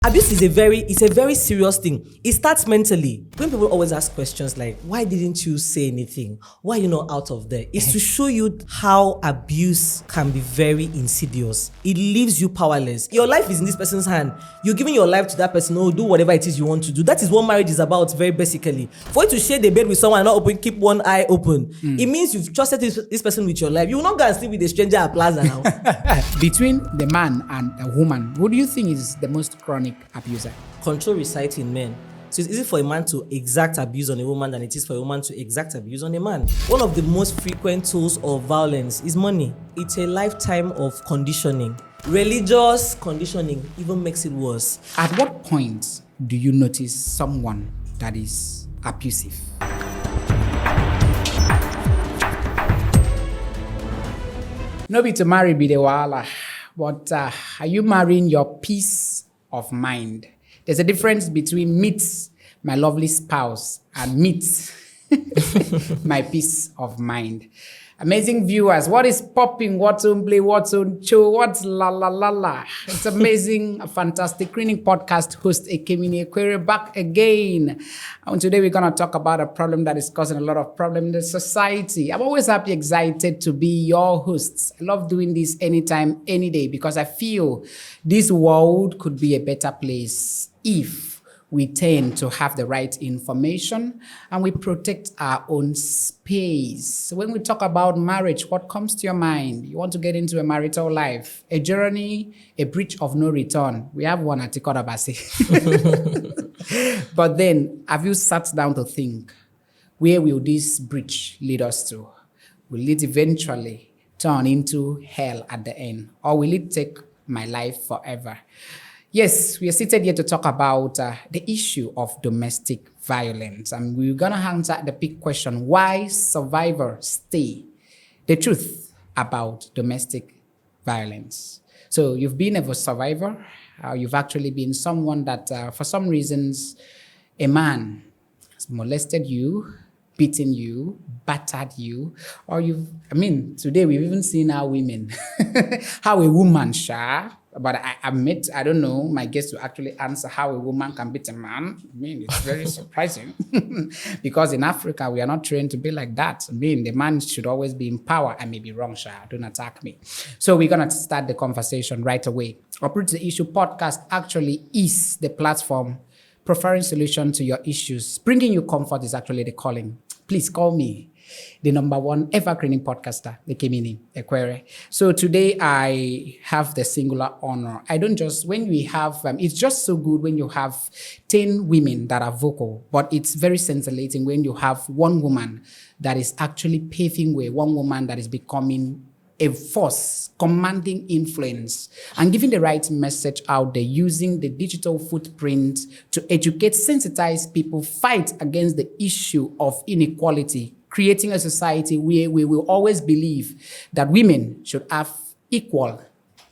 Abuse is a very serious thing. It starts mentally. When people always ask questions like, why didn't you say anything? Why are you not out of there? It's to show you how abuse can be very insidious. It leaves you powerless. Your life is in this person's hand. You're giving your life to that person. Oh, do whatever it is you want to do. That is what marriage is about, very basically. For you to share the bed with someone and not keep one eye open, it means you've trusted this person with your life. You will not go and sleep with a stranger at Plaza now. Between the man and a woman, who do you think is the most chronic abuser? Control resides in men. So it's easy for a man to exact abuse on a woman than it is for a woman to exact abuse on a man. One of the most frequent tools of violence is money. It's a lifetime of conditioning. Religious conditioning even makes it worse. At what point do you notice someone that is abusive? No be to marry be the wahala, but are you marrying your peace of mind? There's a difference between meet my lovely spouse and meet my peace of mind. Amazing viewers, what is popping? What's on play? What's on show? What's la la la la? It's amazing, a fantastic screening podcast host Ekemini Ekwere back again. And today we're gonna talk about a problem that is causing a lot of problem in the society. I'm always happy, excited to be your host. I love doing this anytime, any day, because I feel this world could be a better place if we tend to have the right information and we protect our own space. So when we talk about marriage, what comes to your mind? You want to get into a marital life, a journey, a bridge of no return. We have one at Tikodabasi. But then, have you sat down to think, where will this bridge lead us to? Will it eventually turn into hell at the end? Or will it take my life forever? Yes, we are seated here to talk about the issue of domestic violence. And we're going to answer the big question, why survivors stay? The truth about domestic violence. So you've been a survivor. You've actually been someone that, for some reasons, a man has molested you, beaten you, battered you, or today we've even seen how how a woman, but I don't know, my guest will actually answer how a woman can beat a man. It's very surprising because in Africa, we are not trained to be like that. The man should always be in power. I may be wrong, don't attack me. So we're going to start the conversation right away. Uproot the Issue podcast actually is the platform preferring solution to your issues. Bringing you comfort is actually the calling. Please call me the number one evergreen podcaster, Ekemini Ekwere. So today I have the singular honor. I don't just, when we have, it's just so good when you have 10 women that are vocal, but it's very scintillating when you have one woman that is actually paving way, one woman that is becoming a force, commanding influence, and giving the right message out there, using the digital footprint to educate, sensitize people, fight against the issue of inequality, creating a society where we will always believe that women should have equal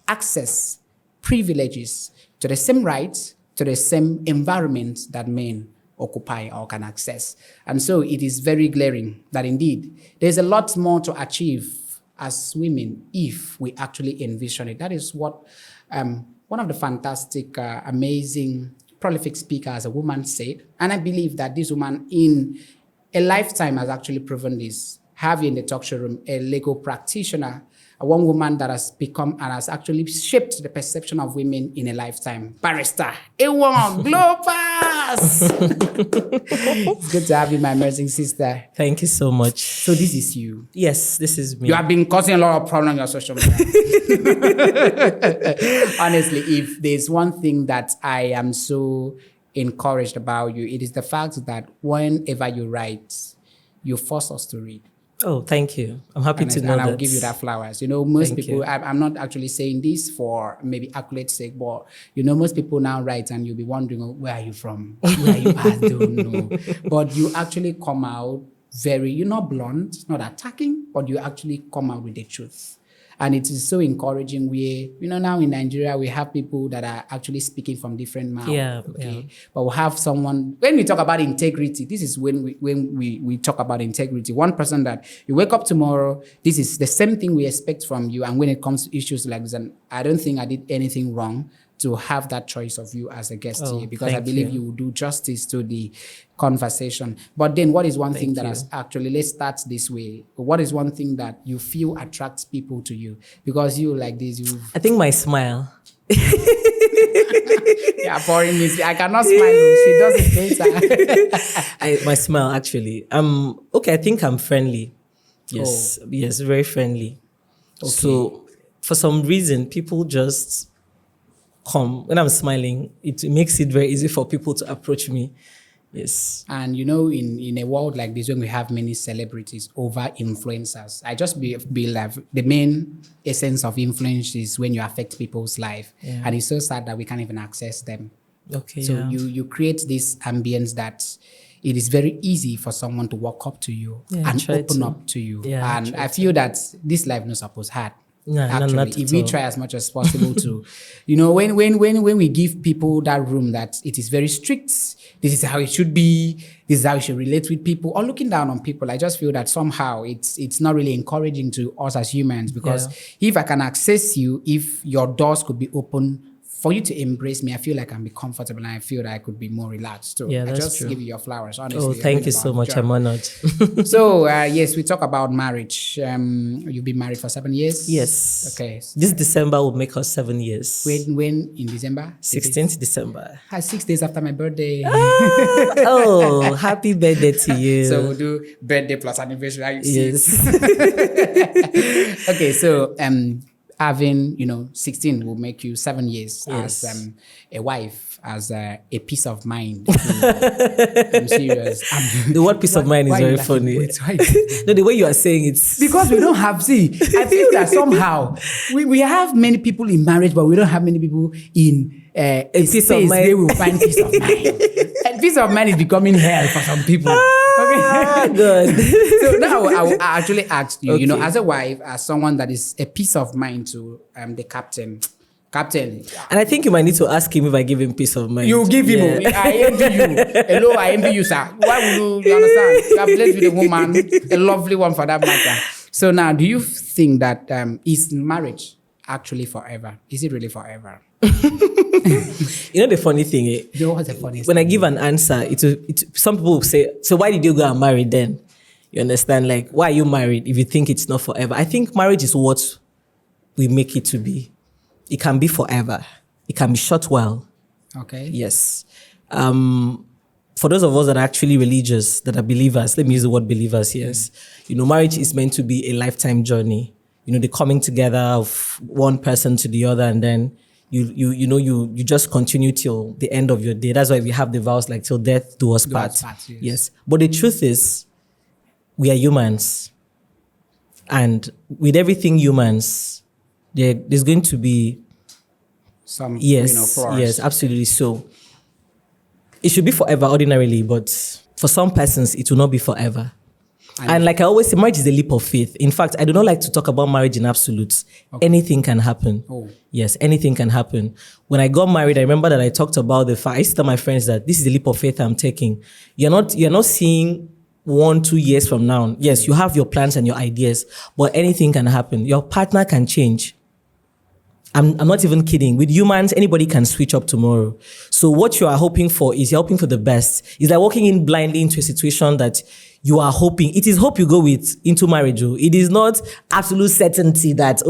access, privileges to the same rights, to the same environment that men occupy or can access. And so it is very glaring that indeed there's a lot more to achieve as women if we actually envision it. That is what one of the fantastic, amazing, prolific speakers, a woman said. And I believe that this woman in a lifetime has actually proven this. Have you in the talk show room a legal practitioner, one woman that has become and has actually shaped the perception of women in a lifetime. Barrister, Ewon Glopas! It's good to have you, my amazing sister. Thank you so much. So this is you. Yes, this is me. You have been causing a lot of problems on your social media. Honestly, if there's one thing that I am so encouraged about you, it is the fact that whenever you write, you force us to read. Oh, thank you. I'm happy to know and that. I'll give you that flowers. Most Thank people, I'm not actually saying this for maybe accolade sake, but most people now write and you'll be wondering, where are you from? Where are you? I don't know. But you actually come out you're not blunt, not attacking, but you actually come out with the truth. And it is so encouraging where, now in Nigeria, we have people that are actually speaking from different mouths. Yeah. But we have someone, when we talk about integrity, this is when we talk about integrity. One person that you wake up tomorrow, this is the same thing we expect from you. And when it comes to issues like this, and I don't think I did anything wrong, to have that choice of you as a guest Oh, here, because I thank believe you. you will do justice to the conversation. But then what is one thing that you. has actually, let's start this way. What is one thing that you feel attracts people to you? Because you like this, you I think my smile. yeah, pouring me. I cannot smile. She does it better. My smile, actually. Okay, I think I'm friendly. Yes, yes, very friendly. Okay. So for some reason, people just come when I'm smiling. It makes it very easy for people to approach me. Yes. And you know, in a world like this, when we have many celebrities over influencers, I just believe the main essence of influence is when you affect people's life. Yeah. And it's so sad that we can't even access them. Okay. So yeah. you create this ambience that it is very easy for someone to walk up to you and open up to you. Yeah, and I feel that this life not supposed hard. No, Actually, not if at we all. try as much as possible to, you know, when we give people that room that it is very strict, this is how it should be, this is how you should relate with people, or looking down on people, I just feel that somehow it's not really encouraging to us as humans, because if I can access you, if your doors could be open for you to embrace me, I feel like I can be comfortable and I feel that I could be more relaxed. So Yeah, I that's just true. give you your flowers, honestly. Oh, thank you so much. I'm honored. So, yes, we talk about marriage. You've been married for 7 years? Yes. Okay. This December will make us 7 years. When in December? 16th December. 6 days after my birthday. Oh, happy birthday to you. So we'll do birthday plus anniversary. How you see yes. it? Okay, so having 16 will make you 7 years Yes. as a wife, as a peace of mind. I'm serious. The word peace of mind is why very you laughing? funny. Wait, why? No, the way you are saying it's Because we don't have, see, I feel that somehow we have many people in marriage, but we don't have many people in a peace space of mind. where we will find peace of mind. And peace of mind is becoming hell for some people. Okay. good. So now I actually asked you, Okay. as a wife, as someone that is a peace of mind to the captain. Captain, And I think you might need to ask him if I give him peace of mind. you give him. Yeah. I envy you. Hello, I envy you, sir. Why would you understand? You are blessed with a woman, a lovely one for that matter. So now, do you think that is marriage actually forever? Is it really forever? You know the funny thing, You know what's the funniest when I thing? give an answer, some people will say, so why did you go and marry then? You understand? Like, why are you married if you think it's not forever? I think marriage is what we make it to be. It can be forever. It can be short while. Okay. Yes. For those of us that are actually religious, that are believers, let me use the word believers, yes. Marriage is meant to be a lifetime journey. The coming together of one person to the other, and then you just continue till the end of your day. That's why we have the vows like till death do us part. Yes. But the truth is, we are humans. And with everything humans, there's going to be Some, yes, flaws. yes, absolutely. So it should be forever ordinarily, but for some persons, it will not be forever. And like I always say, marriage is a leap of faith. In fact, I do not like to talk about marriage in absolutes. Okay. Anything can happen. Oh. Yes, anything can happen. When I got married, I remember that I talked about the fact, I used to tell my friends that this is a leap of faith I'm taking. You're not seeing 1-2 years from now. Yes, you have your plans and your ideas, but anything can happen. Your partner can change. I'm not even kidding. With humans, anybody can switch up tomorrow. So what you are hoping for is you're hoping for the best. It's like walking in blindly into a situation that you are hoping. It is hope you go with into marriage. It is not absolute certainty that,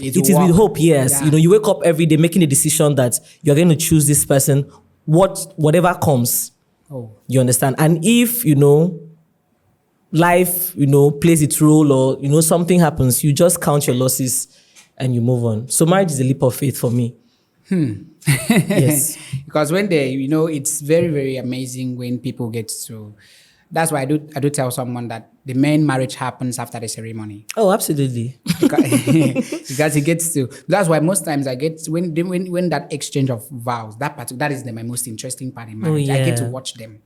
it is with hope, yes. Yeah. You wake up every day making a decision that you're going to choose this person, whatever comes. Oh. You understand? And if, life, plays its role or, something happens, you just count your losses and you move on. So marriage is a leap of faith for me. Yes. Because when it's very, very amazing when people get to. That's why I do tell someone that the main marriage happens after the ceremony. Oh, absolutely. Because it gets to. That's why most times I get when that exchange of vows, that is my most interesting part in marriage. Oh, yeah. I get to watch them.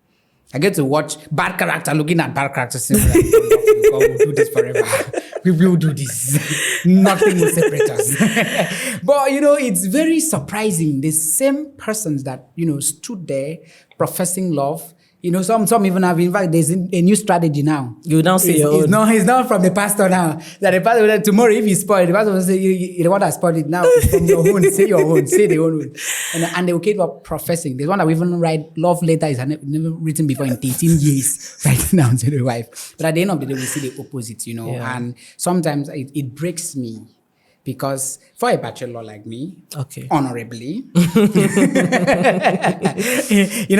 I get to watch bad character looking at bad character saying, like, God will do this forever. We will do this. Nothing will separate us. But, it's very surprising. The same persons that, stood there professing love, Some even have, in fact, there's a new strategy now. You now say your own. It's not from the pastor now. That the pastor will, tomorrow, if he spoil, the pastor will say, you the one that spoiled it now. It's from your own. Say your own. Say the own. And they will keep up professing. There's one that we even write love letters never written before in 13 years. Right now to the wife. But at the end of the day, we see the opposite, Yeah. And sometimes it breaks me. Because for a bachelor like me, Okay. honorably,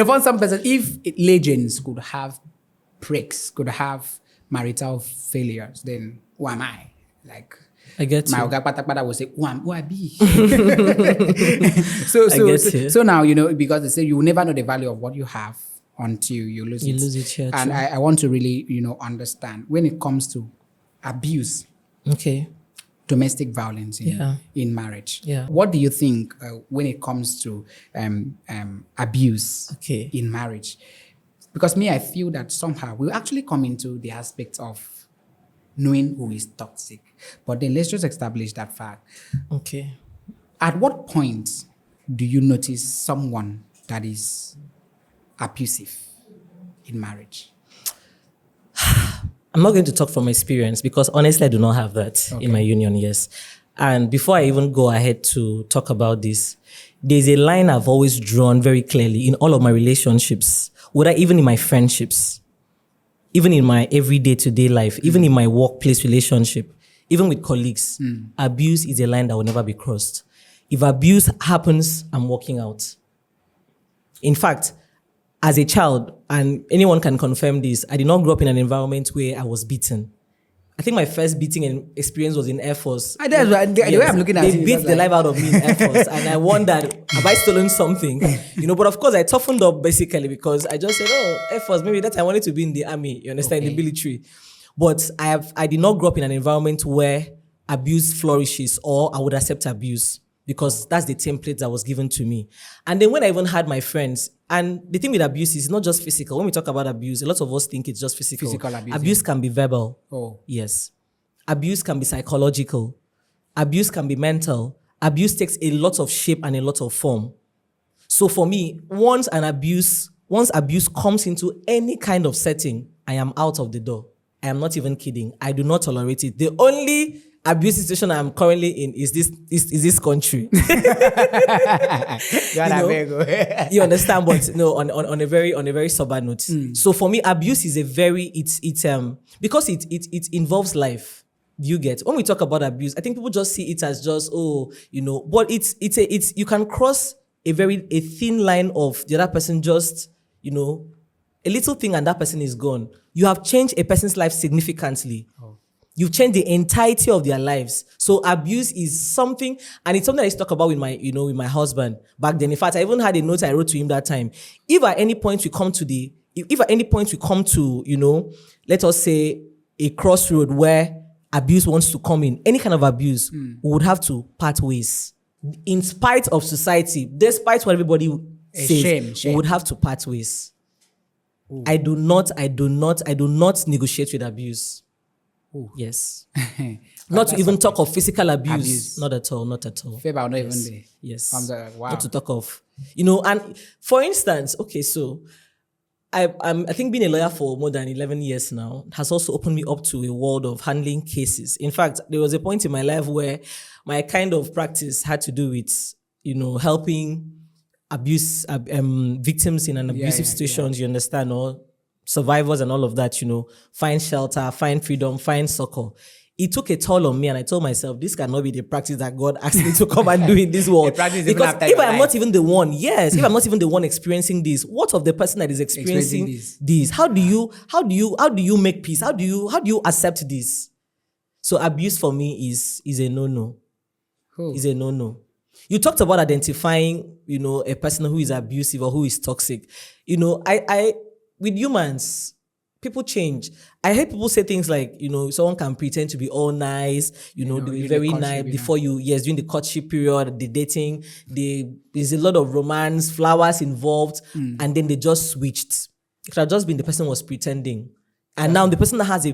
for some person, if legends could have breaks, could have marital failures, then who am I? Like, I get my you. Oga Pata will say, who I be? So now, because they say you will never know the value of what you have until you lose it. You lose it, yeah, And true. I want to really, understand when it comes to abuse, Okay. domestic violence in marriage. Yeah. What do you think when it comes to abuse Okay. in marriage? Because I feel that somehow we actually come into the aspect of knowing who is toxic. But then let's just establish that fact. Okay. At what point do you notice someone that is abusive in marriage? I'm not going to talk from experience because honestly, I do not have that in my union, yes. And before I even go ahead to talk about this, there's a line I've always drawn very clearly in all of my relationships, whether even in my friendships, even in my everyday to-day life, even in my workplace relationship, even with colleagues. Abuse is a line that will never be crossed. If abuse happens, I'm walking out. In fact, as a child, and anyone can confirm this, I did not grow up in an environment where I was beaten. I think my first beating experience was in Air Force. That's right. The way I'm looking at they you, beat it's the like- life out of me in Air Force, and I wondered, have I stolen something? But of course I toughened up basically because I just said, oh, Air Force, maybe that I wanted to be in the army, you understand, in the military. But I did not grow up in an environment where abuse flourishes or I would accept abuse because that's the template that was given to me. And then when I even had my friends, and the thing with abuse is not just physical. When we talk about abuse, a lot of us think it's just physical. Physical abuse, Abuse can be verbal. Oh. Yes. Abuse can be psychological. Abuse can be mental. Abuse takes a lot of shape and a lot of form. So for me, once abuse comes into any kind of setting, I am out of the door. I am not even kidding. I do not tolerate it. The only abuse situation I'm currently in is this country. You understand? But no, on a very sober note. So for me, abuse is a very because it involves life. You get when we talk about abuse, I think people just see it as just but it's you can cross a thin line of the other person just a little thing and that person is gone. You have changed a person's life significantly. You've changed the entirety of their lives. So abuse is something, and it's something I used to talk about with with my husband back then. In fact, I even had a note I wrote to him that time. If at any point we come to, let us say a crossroad where abuse wants to come in, any kind of abuse, we would have to part ways. In spite of society, despite what everybody says, shame. we would have to part ways. I do not negotiate with abuse. Ooh. Yes. Not to even talk of physical abuse. Not at all. Favor, not even there. Yes. Wow. Not to talk of, and for instance, okay, so I think being a lawyer for more than 11 years now has also opened me up to a world of handling cases. In fact, there was a point in my life where my kind of practice had to do with, helping abuse victims in an abusive situations, you understand, or survivors and all of that, find shelter, find freedom, find succor. It took a toll on me, and I told myself, this cannot be the practice that God asked me to come and do in this world. Practice Because even after if your I'm life. not even the one, if I'm not even the one experiencing this, what of the person that is experiencing this? How do you make peace? How do you accept this? So abuse for me is a no-no. Cool. Is a no-no. You talked about identifying, a person who is abusive or who is toxic. I with humans, people change. I hear people say things like, someone can pretend to be all nice, they be very nice before during the courtship period, the dating, there's a lot of romance, flowers involved, and then they just switched. It could have just been the person was pretending. And now the person that has you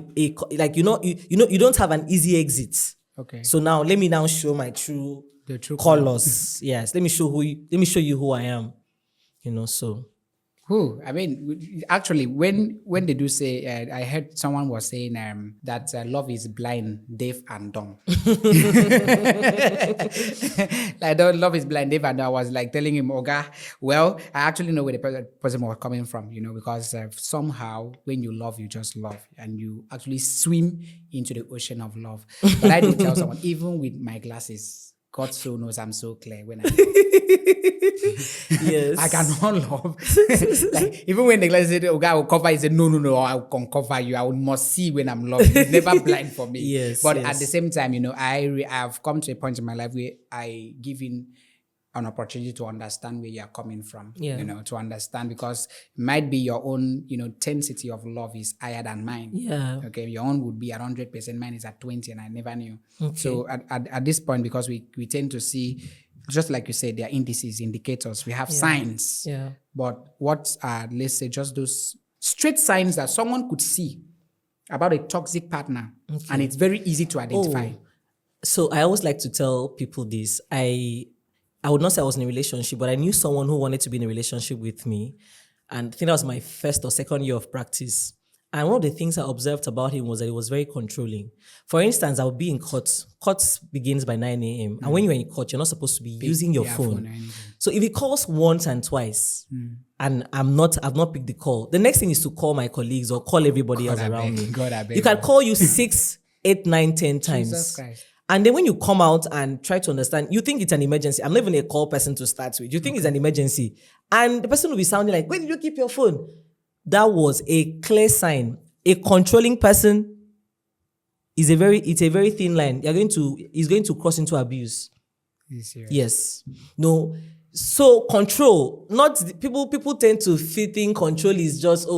don't have an easy exit. Okay. So now let me now show my true The true colors. Yes. Let me show you who I am. So Who? I mean, actually, when they do say, I heard someone was saying that love is blind, deaf, and dumb. Love is blind, deaf, and dumb. I was like telling him, Oga, well, I actually know where the person was coming from, because somehow when you love, you just love, and you actually swim into the ocean of love. But I did tell someone, even with my glasses, God so knows I'm so clear when I Yes. I cannot love. Like, even when the glasses said, okay, I will cover, he said, no, I can cover you. I must see when I'm loving. It's never blind for me. Yes, but yes. at the same time, I've come to a point in my life where I give in an opportunity to understand where you're coming from. To understand, because it might be your own, intensity of love is higher than mine. Yeah. Okay, your own would be at 100%, mine is at 20, and I never knew. Okay. So at this point, because we tend to see, just like you said, there are indices, indicators, we have signs. Yeah. But what are, let's say, just those straight signs that someone could see about a toxic partner, and it's very easy to identify. So I always like to tell people this. I would not say I was in a relationship, but I knew someone who wanted to be in a relationship with me. And I think that was my first or second year of practice. And one of the things I observed about him was that he was very controlling. For instance, I would be in court. Court begins by 9 a.m. And when you're in court, you're not supposed to be using your phone. So if he calls once and twice, and I've not picked the call, the next thing is to call my colleagues or call everybody else around me. You can call you 6, 8, 9, 10 times. Jesus Christ. And then when you come out and try to understand, you think it's an emergency. I'm not even a call person to start with. You think it's an emergency. And the person will be sounding like, where did you keep your phone? That was a clear sign. A controlling person it's a very thin line. He's going to cross into abuse. Yes. No. So control, people tend to think control is just,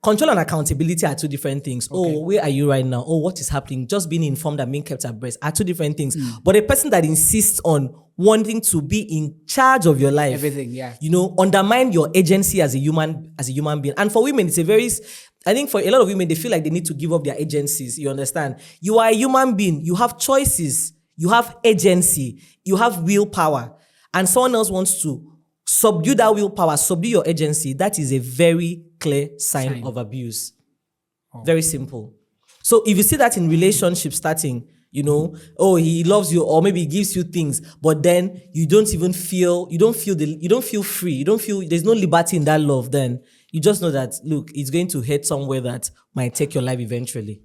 control and accountability are two different things. Okay. Where are you right now? What is happening? Just being informed and being kept abreast are two different things. But a person that insists on wanting to be in charge of your life, everything, undermine your agency as a human being. And for women, I think for a lot of women, they feel like they need to give up their agencies. You understand? You are a human being. You have choices. You have agency. You have willpower. And someone else wants to subdue that willpower, subdue your agency. That is a very clear sign of abuse. Very simple. So if you see that in relationship starting, he loves you, or maybe he gives you things, but then you don't feel free, there's no liberty in that love, then you just know that, look, it's going to hit somewhere that might take your life eventually.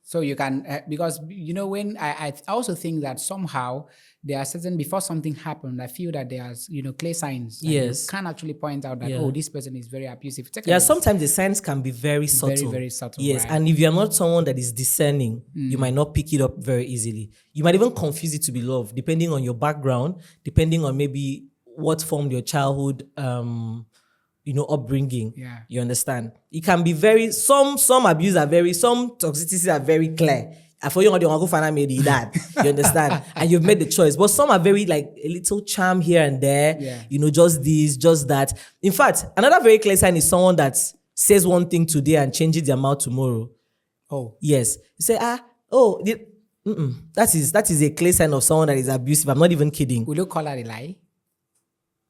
So you can, because, when I also think that somehow there are certain, before something happened, I feel that there's, clear signs. Yes. You can actually point out that, this person is very abusive. Sometimes the signs can be very subtle. Very, very subtle. Yes. Right? And if you're not someone that is discerning, you might not pick it up very easily. You might even confuse it to be love, depending on your background, depending on maybe what formed your childhood, upbringing. Yeah. You understand? It can be some abuse some toxicities are very clear. For you, you want to find out maybe that. You understand? And you've made the choice. But some are very like a little charm here and there. Yeah. Just this, just that. In fact, another very clear sign is someone that says one thing today and changes their mouth tomorrow. Yes. You say, that is a clear sign of someone that is abusive. I'm not even kidding. Will you call that a lie?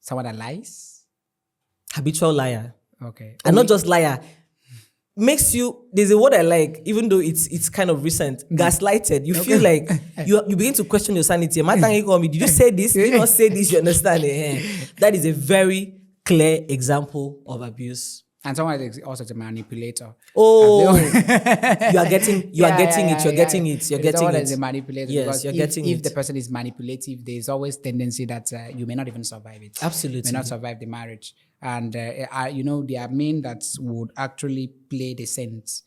Someone that lies? Habitual liar. Okay. And not just liar. Makes you, there's a word I like, even though it's kind of recent, gaslighted. You feel like you begin to question your sanity. Did you say this? Did you not say this? You understand? That is a very clear example of abuse. And someone is also a manipulator. You are getting it. You're getting it. Someone is a manipulator. Yes, you're getting it. If the person is manipulative, there's always tendency that you may not even survive it. Absolutely. You may not survive the marriage. And, there are men that would actually play the saints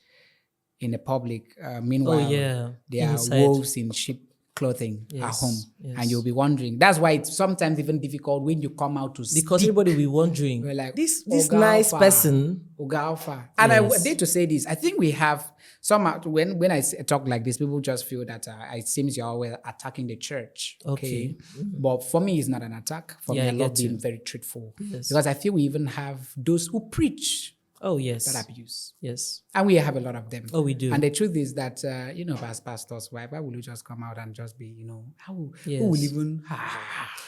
in the public. Meanwhile, there are wolves in sheep clothing at home. Yes. And you'll be wondering. That's why it's sometimes even difficult when you come out to speak. Because everybody will be wondering, we're like, this nice person. Ogalfa. And I dare to say this. I think we have some, when I talk like this, people just feel that it seems you're always attacking the church. Okay. But for me, it's not an attack. For me, I love being very truthful. Yes. Because I feel we even have those who preach Oh, yes. that abuse. Yes. And we have a lot of them. Oh, we do. And the truth is that, as pastors, why will you just come out and just be, who will Yes. even...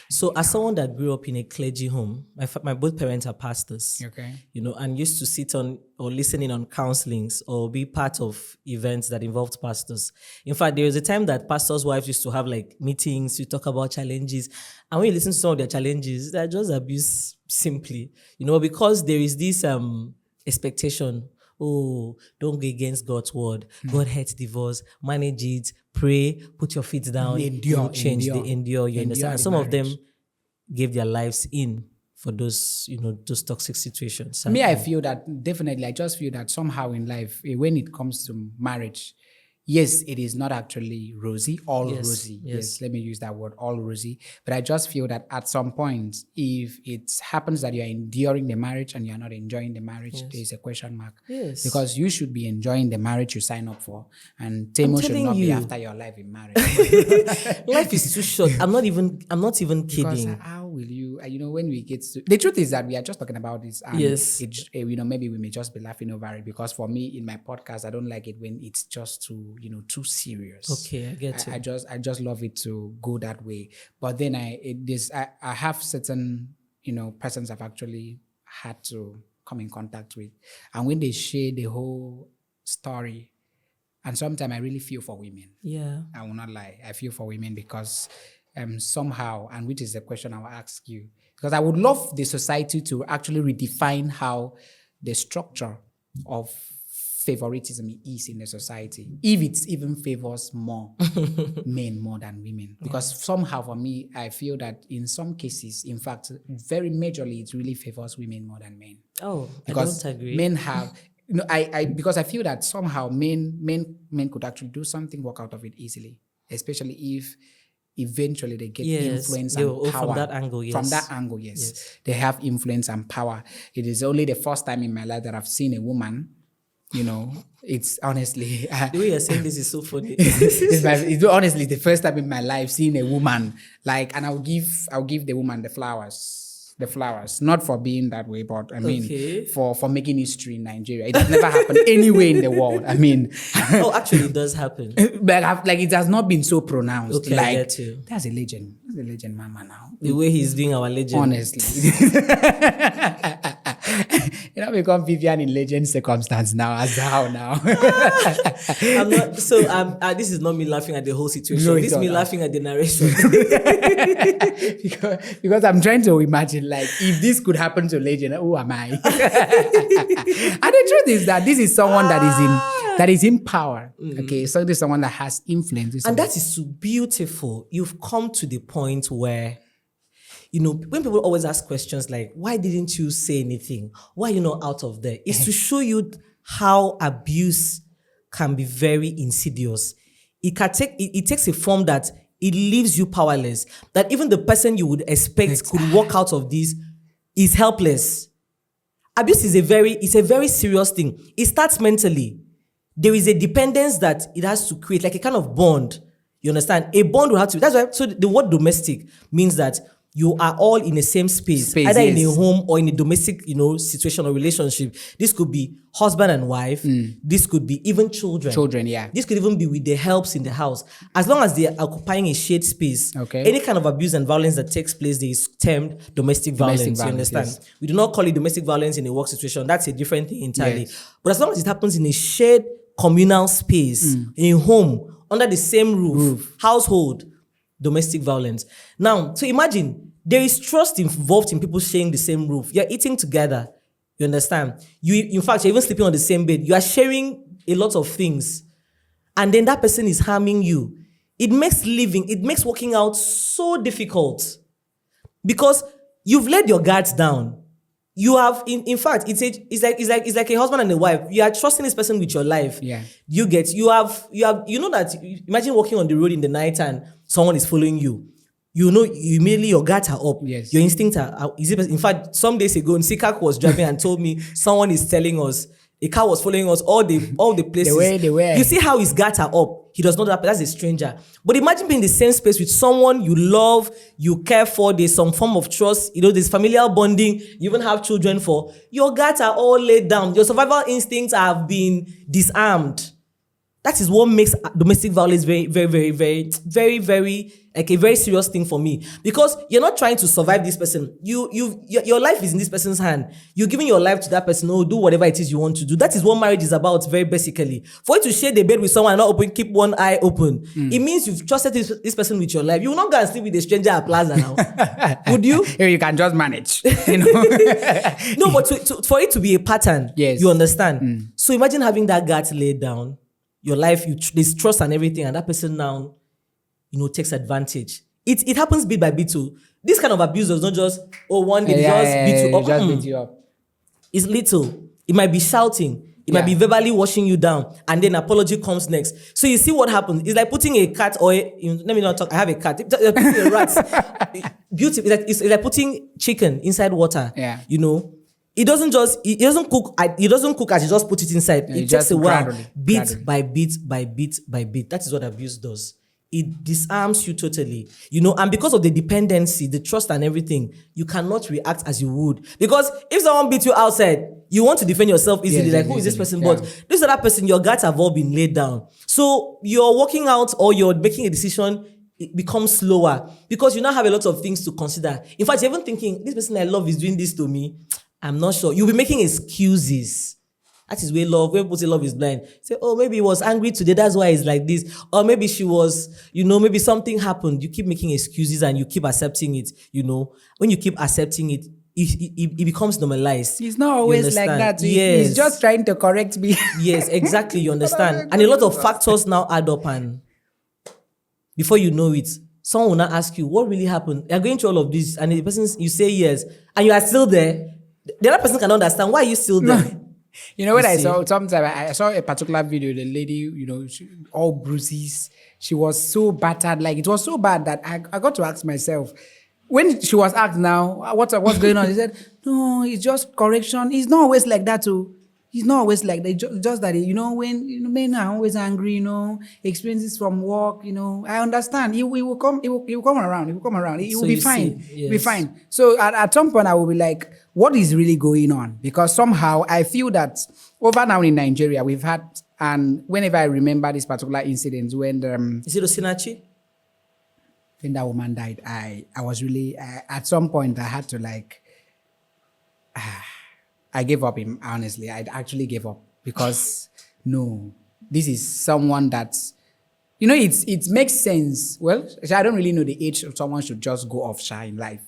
So as someone that grew up in a clergy home, my both parents are pastors. Okay. And used to sit on or listen in on counselings or be part of events that involved pastors. In fact, there was a time that pastors' wives used to have like meetings to talk about challenges. And when you listen to some of their challenges, they're just abuse simply. Because there is this expectation. Oh, don't go against God's word. God hates divorce. Manage it. Pray. Put your feet down. Endure. Change. They endure. You understand? And some of them gave their lives in for those, those toxic situations. Me, I feel that definitely. I just feel that somehow in life, when it comes to marriage, yes, it is not actually rosy, all rosy. Yes, let me use that word, all rosy. But I just feel that at some point, if it happens that you're enduring the marriage and you're not enjoying the marriage, there's a question mark. Yes. Because you should be enjoying the marriage you sign up for. And Temo should not be after your life in marriage. Life is too short. I'm not even kidding. Because how will you, when we get to... The truth is that we are just talking about this. And yes. Maybe we may just be laughing over it because for me, in my podcast, I don't like it when it's just too serious. Okay, I get it. I just love it to go that way. But then I have certain, persons I've actually had to come in contact with. And when they share the whole story, and sometimes I really feel for women. Yeah. I will not lie. I feel for women because somehow, and which is the question I will ask you, because I would love the society to actually redefine how the structure of favoritism is in the society, if it even favors more men more than women. Because somehow for me, I feel that in some cases, in fact, very majorly, it really favors women more than men. Oh, because I don't agree. Men have, because I feel that somehow men could actually do something, work out of it easily, especially if eventually they get influence and power. From that angle, yes. From that angle, yes. They have influence and power. It is only the first time in my life that I've seen a woman, it's honestly... the way you're saying this is so funny. it's honestly the first time in my life seeing a woman, and I'll give the woman the flowers. The flowers, not for being that way, but I mean, for making history in Nigeria. It has never happened anywhere in the world. I mean, oh, actually, it does happen. But it has not been so pronounced. Okay, I get you. That's a legend. That's a legend, mama. Now the way he's doing our legend, honestly. Become Vivian in legend circumstance now. As how now? I'm not. So this is not me laughing at the whole situation. No, this is me laughing at the narration. because I'm trying to imagine, if this could happen to legend, who am I? And the truth is that this is someone that is in power. Okay, so this is someone that has influence. And that is so beautiful. You've come to the point where, when people always ask questions like, why didn't you say anything? Why are you not out of there? It's to show you how abuse can be very insidious. It takes a form that it leaves you powerless. That even the person you would expect could walk out of this is helpless. Abuse is a very serious thing. It starts mentally. There is a dependence that it has to create, like a kind of bond. You understand? A bond will have to. That's why. So the word domestic means that you are all in the same space either in a home or in a domestic, situation or relationship. This could be husband and wife. This could be even children. Children, yeah. This could even be with the helps in the house. As long as they are occupying a shared space, any kind of abuse and violence that takes place there is termed domestic violence. You understand? Yes. We do not call it domestic violence in a work situation. That's a different thing entirely. Yes. But as long as it happens in a shared communal space, in a home, under the same roof, household, domestic violence. Now, so imagine, there is trust involved in people sharing the same roof. You're eating together. You understand? In fact, you're even sleeping on the same bed. You are sharing a lot of things. And then that person is harming you. It makes working out so difficult. Because you've let your guards down. You have, in fact, it's like a husband and a wife. You are trusting this person with your life. Yeah. You that, imagine walking on the road in the night and someone is following you. Immediately your guards are up. Yes. Your instincts are. In fact, some days ago, Nsikak was driving and told me someone is telling us A car was following us all the places. The way they were. You see how his guards are up. He does not know that that's a stranger. But imagine being in the same space with someone you love, you care for, there's some form of trust, there's familial bonding, you even have children for. Your guards are all laid down. Your survival instincts have been disarmed. That is what makes domestic violence very, very, very, very, very, very, like a very serious thing for me. Because you're not trying to survive this person. Your life is in this person's hand. You're giving your life to that person. Oh, do whatever it is you want to do. That is what marriage is about, very basically. For you to share the bed with someone and not keep one eye open, it means you've trusted this person with your life. You will not go and sleep with a stranger at Plaza now. Would you? You can just manage. No, but for it to be a pattern, yes. You understand? So imagine having that guard laid down. Your life, there's trust and everything, and that person now, takes advantage. It happens bit by bit too. This kind of abuse does not just, one day beat you up. It's little. It might be shouting. It might be verbally washing you down, and then apology comes next. So you see what happens. It's like putting a cat let me not talk. I have a cat. Putting a rat. Beauty. It's like putting chicken inside water. Yeah. It doesn't cook as you just put it inside. It takes a while. Bit by bit by bit by bit. That is what abuse does. It disarms you totally. And because of the dependency, the trust and everything, you cannot react as you would. Because if someone beats you outside, you want to defend yourself easily. Who is this person? Yeah. But this other person, your guards have all been laid down. So you're working out or you're making a decision, it becomes slower because you now have a lot of things to consider. In fact, you're even thinking, this person I love is doing this to me. I'm not sure. You'll be making excuses. That is where people say love is blind. Say, maybe he was angry today. That's why he's like this. Or maybe she was, maybe something happened. You keep making excuses and you keep accepting it. When you keep accepting it, it becomes normalized. He's not always like that. Yes. He's just trying to correct me. Yes, exactly. You understand. And a lot of factors now add up, and before you know it, someone will now ask you, what really happened? You're going through all of this, and the person, you say yes, and you are still there. The other person cannot understand why are you still there. I saw sometimes I saw a particular video, the lady, all bruises. She was so battered, like it was so bad that I got to ask myself, when she was asked now, what's going on? He said, no, it's just correction. It's not always like that too. He's not always like that. Just that, when men are always angry, experiences from work, I understand. He will come around. He will come around. He will be fine. Yes. He'll be fine. So at some point I will be like, what is really going on? Because somehow I feel that over now in Nigeria, we've had, and whenever I remember this particular incident when is it Osinachi? When that woman died, I was really, at some point I had to I gave up him, honestly. I actually gave up because no, this is someone that's, it makes sense. Well, I don't really know the age of someone should just go off shy in life.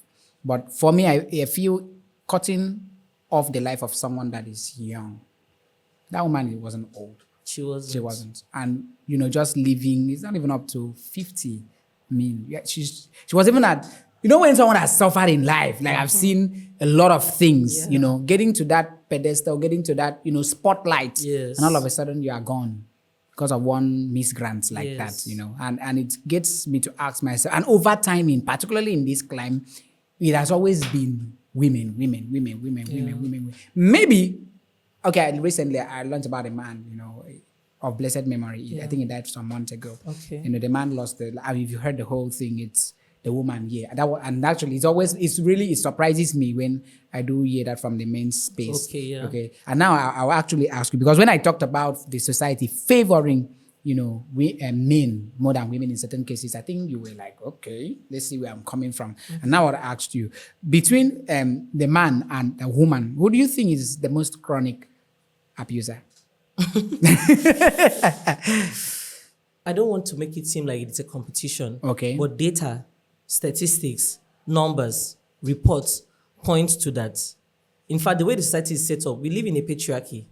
But for me, I feel cutting off the life of someone that is young. That woman wasn't old. She wasn't. And, just living, it's not even up to 50. I mean, she was even at, when someone has suffered in life, like I've seen a lot of things, getting to that pedestal, getting to that, spotlight, yes. And all of a sudden you are gone because of one misgrant like that, and it gets me to ask myself, and over time, particularly in this climb, it has always been women. Maybe, okay, recently I learned about a man, of blessed memory. Yeah. I think he died some months ago. Okay. The man lost if you heard the whole thing, it's the woman, and actually it surprises me when I do hear that from the main space. Okay, yeah. Okay. And now I'll actually ask you, because when I talked about the society favoring, men more than women in certain cases, I think you were like, okay, let's see where I'm coming from. Mm-hmm. And now I asked you, between the man and the woman, who do you think is the most chronic abuser? I don't want to make it seem like it's a competition. Okay. But data, statistics, numbers, reports point to that. In fact, the way the society is set up, we live in a patriarchy.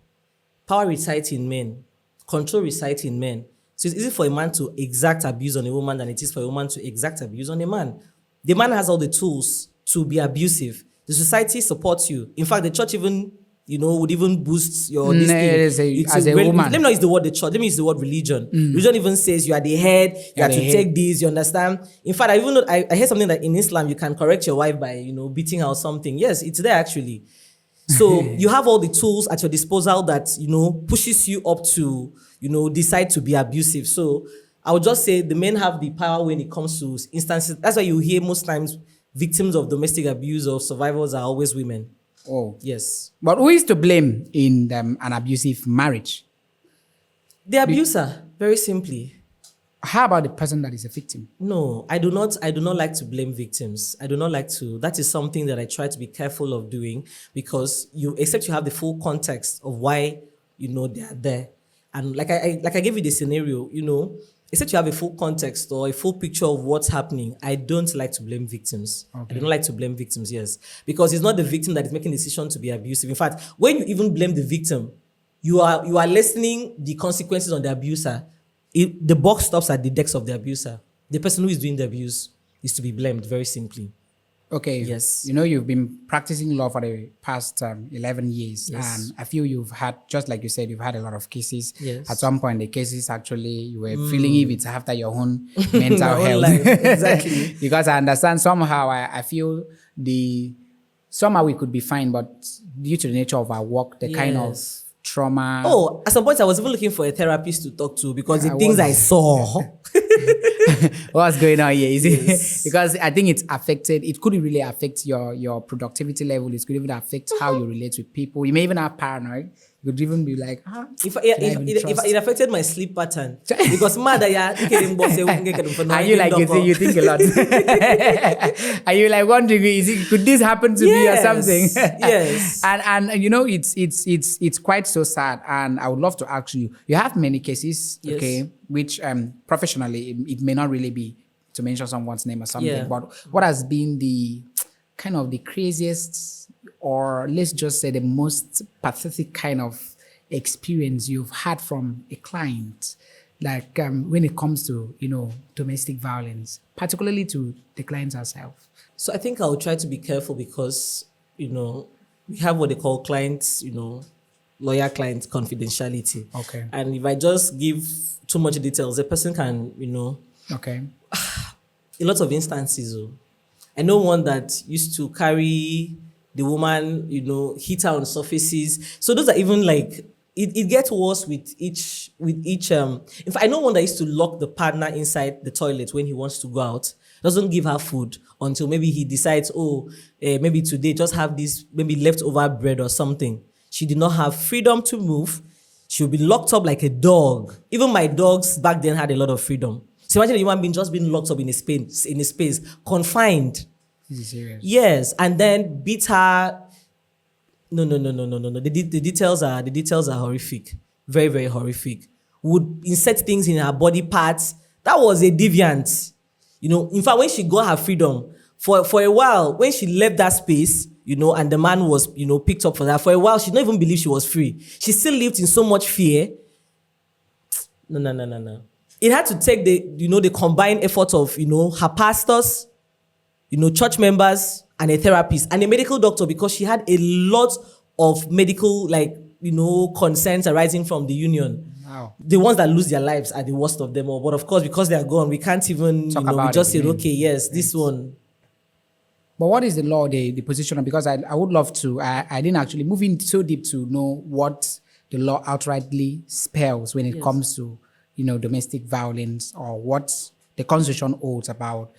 Power resides in men. Control resides in men. So it's easy for a man to exact abuse on a woman than it is for a woman to exact abuse on a man. The man has all the tools to be abusive. The society supports you. In fact, the church even, would even boost your as a woman. Let me not use the word the church. Let me use the word religion. Religion even says you are the head. You have to take this. You understand? In fact, I heard something that in Islam you can correct your wife by beating her or something. Yes, it's there actually. So you have all the tools at your disposal that, pushes you up to, decide to be abusive. So I would just say the men have the power when it comes to instances. That's why you hear most times victims of domestic abuse or survivors are always women. Oh. Yes. But who is to blame in an abusive marriage? The abuser, very simply. How about the person that is a victim? No, I do not like to blame victims. I do not like to. That is something that I try to be careful of doing, because except you have the full context of why, they are there. And like I gave you the scenario, except you have a full context or a full picture of what's happening, I don't like to blame victims. Okay. I don't like to blame victims, yes. Because it's not the victim that is making the decision to be abusive. In fact, when you even blame the victim, you are lessening the consequences on the abuser. The buck stops at the decks of the abuser. The person who is doing the abuse is to be blamed, very simply. Okay. Yes. You've been practicing law for the past 11 years. Yes. And I feel you've had, just like you said, you've had a lot of cases. Yes. At some point, the cases actually, you were feeling if it's after your own mental health. Life. Exactly. Because I understand somehow, I feel somehow we could be fine, but due to the nature of our work, the kind of trauma. Oh, at some point I was even looking for a therapist to talk to, because the things I saw. What's going on here? Is Yes. it because I think it could really affect your productivity level. It could even affect how you relate with people. You may even have paranoid. You could even be like, it affected my sleep pattern, because are you like you think a lot? Are you like wondering, could this happen to me or something? Yes. and it's quite so sad. And I would love to ask you. You have many cases, Yes. okay, which professionally it may not really be to mention someone's name or something. Yeah. But what has been the kind of the craziest, or let's just say the most pathetic kind of experience you've had from a client, like when it comes to, domestic violence, particularly to the clients herself? So I think I'll try to be careful, because, we have what they call clients, lawyer-client confidentiality. Okay. And if I just give too much details, the person can, Okay. a lot of instances. I know one that used to carry the woman, hit her on surfaces. So those are even like, it gets worse with each. In fact, I know one that used to lock the partner inside the toilet when he wants to go out. Doesn't give her food until maybe he decides, maybe today just have this maybe leftover bread or something. She did not have freedom to move. She would be locked up like a dog. Even my dogs back then had a lot of freedom. So imagine a human being just being locked up in a space, confined. This is serious. Yes, and then beat her. No. The details are horrific. Very, very horrific. Would insert things in her body parts. That was a deviant. In fact, when she got her freedom, for a while, when she left that space, and the man was, picked up for that, for a while, she didn't even believe she was free. She still lived in so much fear. No. It had to take the combined effort of, her pastors, church members, and a therapist and a medical doctor, because she had a lot of medical, concerns arising from the union. Wow. The ones that lose their lives are the worst of them all. But of course, because they are gone, we can't even, we just say, okay, yes, this one. But what is the law, the position? Because I would love to, I didn't actually move in so deep to know what the law outrightly spells when it comes to, domestic violence, or what the Constitution holds about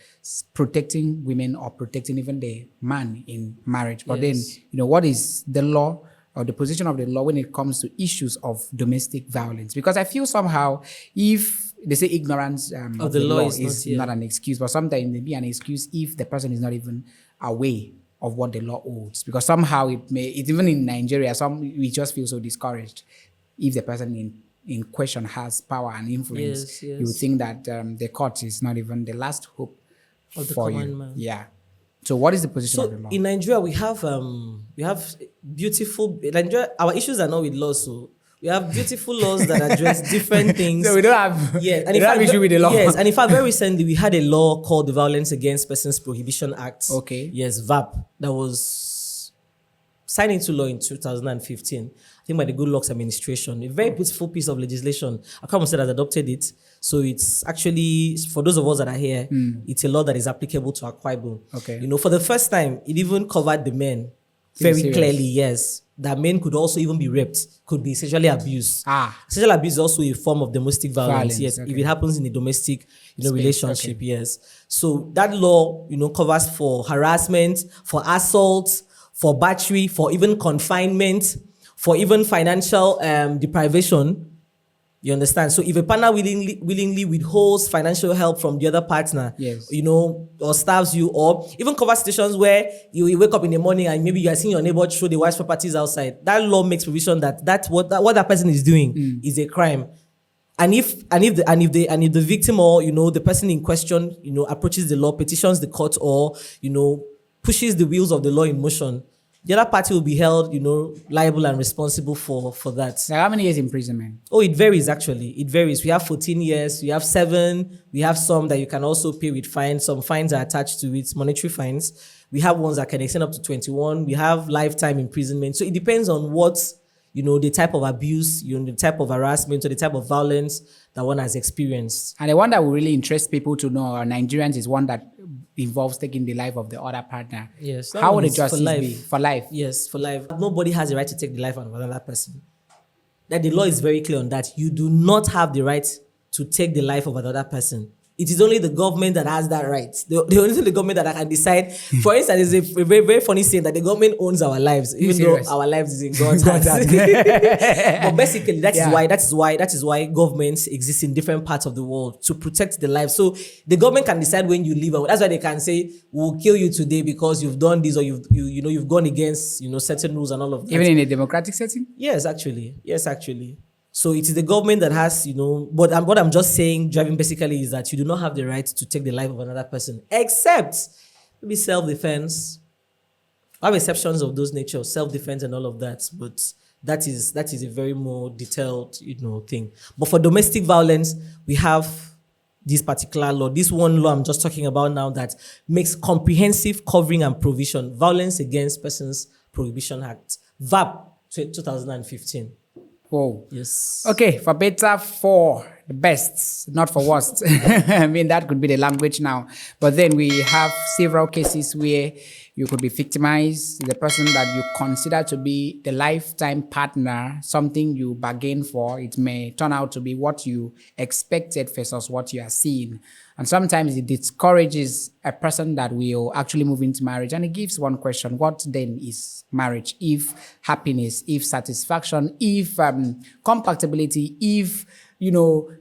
protecting women or protecting even the man in marriage. But then, what is the law or the position of the law when it comes to issues of domestic violence? Because I feel somehow, if they say ignorance of the law is not an excuse, but sometimes it may be an excuse if the person is not even aware of what the law holds. Because somehow even in Nigeria, we just feel so discouraged if the person in question has power and influence. Yes. You would think that the court is not even the last hope Of the for common you. man. Yeah. So what is the position of the law? In Nigeria, we have beautiful. Nigeria, our issues are not with law, so we have beautiful laws that address different things. So we don't have and we don't have issue with the law. Yes, and in fact, very recently we had a law called the Violence Against Persons Prohibition Act. Okay. Yes, VAP, that was signed into law in 2015. I think by the Good Locks administration. A very beautiful piece of legislation. Akamo said has adopted it. So it's actually, for those of us that are here, it's a law that is applicable to Akwa Ibom. Okay. For the first time, it even covered the men very serious. clearly, yes, that men could also even be raped, could be sexually abused. Ah. Sexual abuse is also a form of domestic violence. Yes, Okay. if it happens in a domestic, Space, relationship. okay. Yes. So that law, covers for harassment, for assault, for battery, for even confinement, for even financial deprivation. You understand? So if a partner willingly withholds financial help from the other partner, Yes. or starves you, or even cover situations where you wake up in the morning and maybe you are seeing your neighbor throw the wife's properties outside, that law makes provision that what that person is doing is a crime. And if the victim or the person in question approaches the law, petitions the court, or pushes the wheels of the law in motion, the other party will be held liable and responsible for that. Like how many years imprisonment? Oh, it varies actually. It varies. We have 14 years, we have 7, we have some that you can also pay with fines. Some fines are attached to it, monetary fines. We have ones that can extend up to 21. We have lifetime imprisonment. So it depends on what, the type of abuse, the type of harassment, or the type of violence that one has experienced. And the one that will really interest people to know, or Nigerians, is one that involves taking the life of the other partner. Yes. How would the for justice life. be? For life? Yes, for life. Nobody has the right to take the life of another person. That the law is very clear on that. You do not have the right to take the life of another person. It is only the government that has that right. The only the government that can decide. For instance, there's a very, very funny saying that the government owns our lives, even though our lives is in God's hands. But basically, that is why governments exist in different parts of the world, to protect the life. So the government can decide when you leave. That's why they can say, we'll kill you today because you've done this, or you've gone against certain rules and all of that. Even in a democratic setting? Yes, actually. So it is the government that has, but what I'm just saying, driving basically, is that you do not have the right to take the life of another person, except maybe self-defense. I have exceptions of those nature, self-defense and all of that, but that is a very more detailed, thing. But for domestic violence, we have this particular law, this one law I'm just talking about now, that makes comprehensive covering and provision, Violence Against Persons Prohibition Act, VAP 2015. Whoa. Yes. Okay, for better, for the best, not for worst. I mean, that could be the language now. But then we have several cases where you could be victimized. The person that you consider to be the lifetime partner, something you bargain for, it may turn out to be what you expected versus what you are seeing. And sometimes it discourages a person that will actually move into marriage. And it gives one question: what then is marriage? If happiness, if satisfaction, if compatibility, if,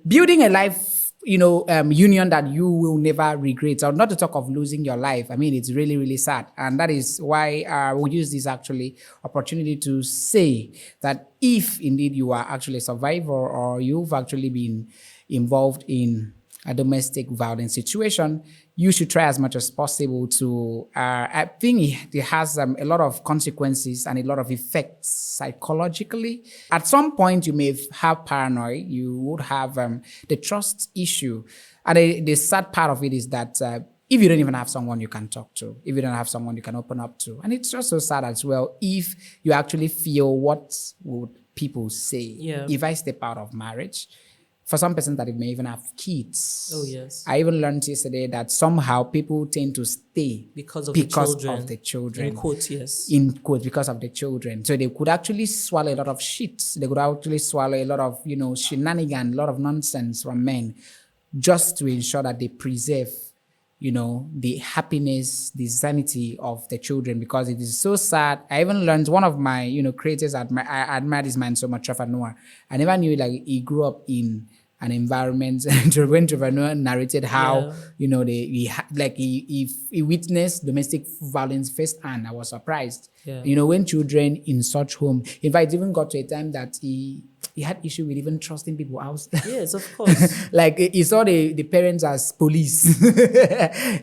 building a life, union that you will never regret, or not to talk of losing your life. I mean, it's really, really sad. And that is why we'll use this actually opportunity to say that if indeed you are actually a survivor, or you've actually been involved in a domestic violence situation, you should try as much as possible to, I think it has a lot of consequences and a lot of effects psychologically. At some point, you may have paranoia, you would have the trust issue. And the sad part of it is that if you don't even have someone you can talk to, if you don't have someone you can open up to, and it's just so sad as well, if you actually feel what would people say if I step out of marriage. For some persons that may even have kids. Oh, yes. I even learned yesterday that somehow people tend to stay because of the children. In quotes, yes. In quotes, because of the children. So they could actually swallow a lot of shit. They could actually swallow a lot of, shenanigans, a lot of nonsense from men, just to ensure that they preserve, the happiness, the sanity of the children, because it is so sad. I even learned, one of my, creators, I admire this man so much, Trevor Noah. I never knew he grew up in an environment. When Trevor Noah narrated how, he witnessed domestic violence firsthand, I was surprised. Yeah. When children in such home, in fact, it even got to a time that he had issue with even trusting people out. Yes, of course. Like he saw the parents as police,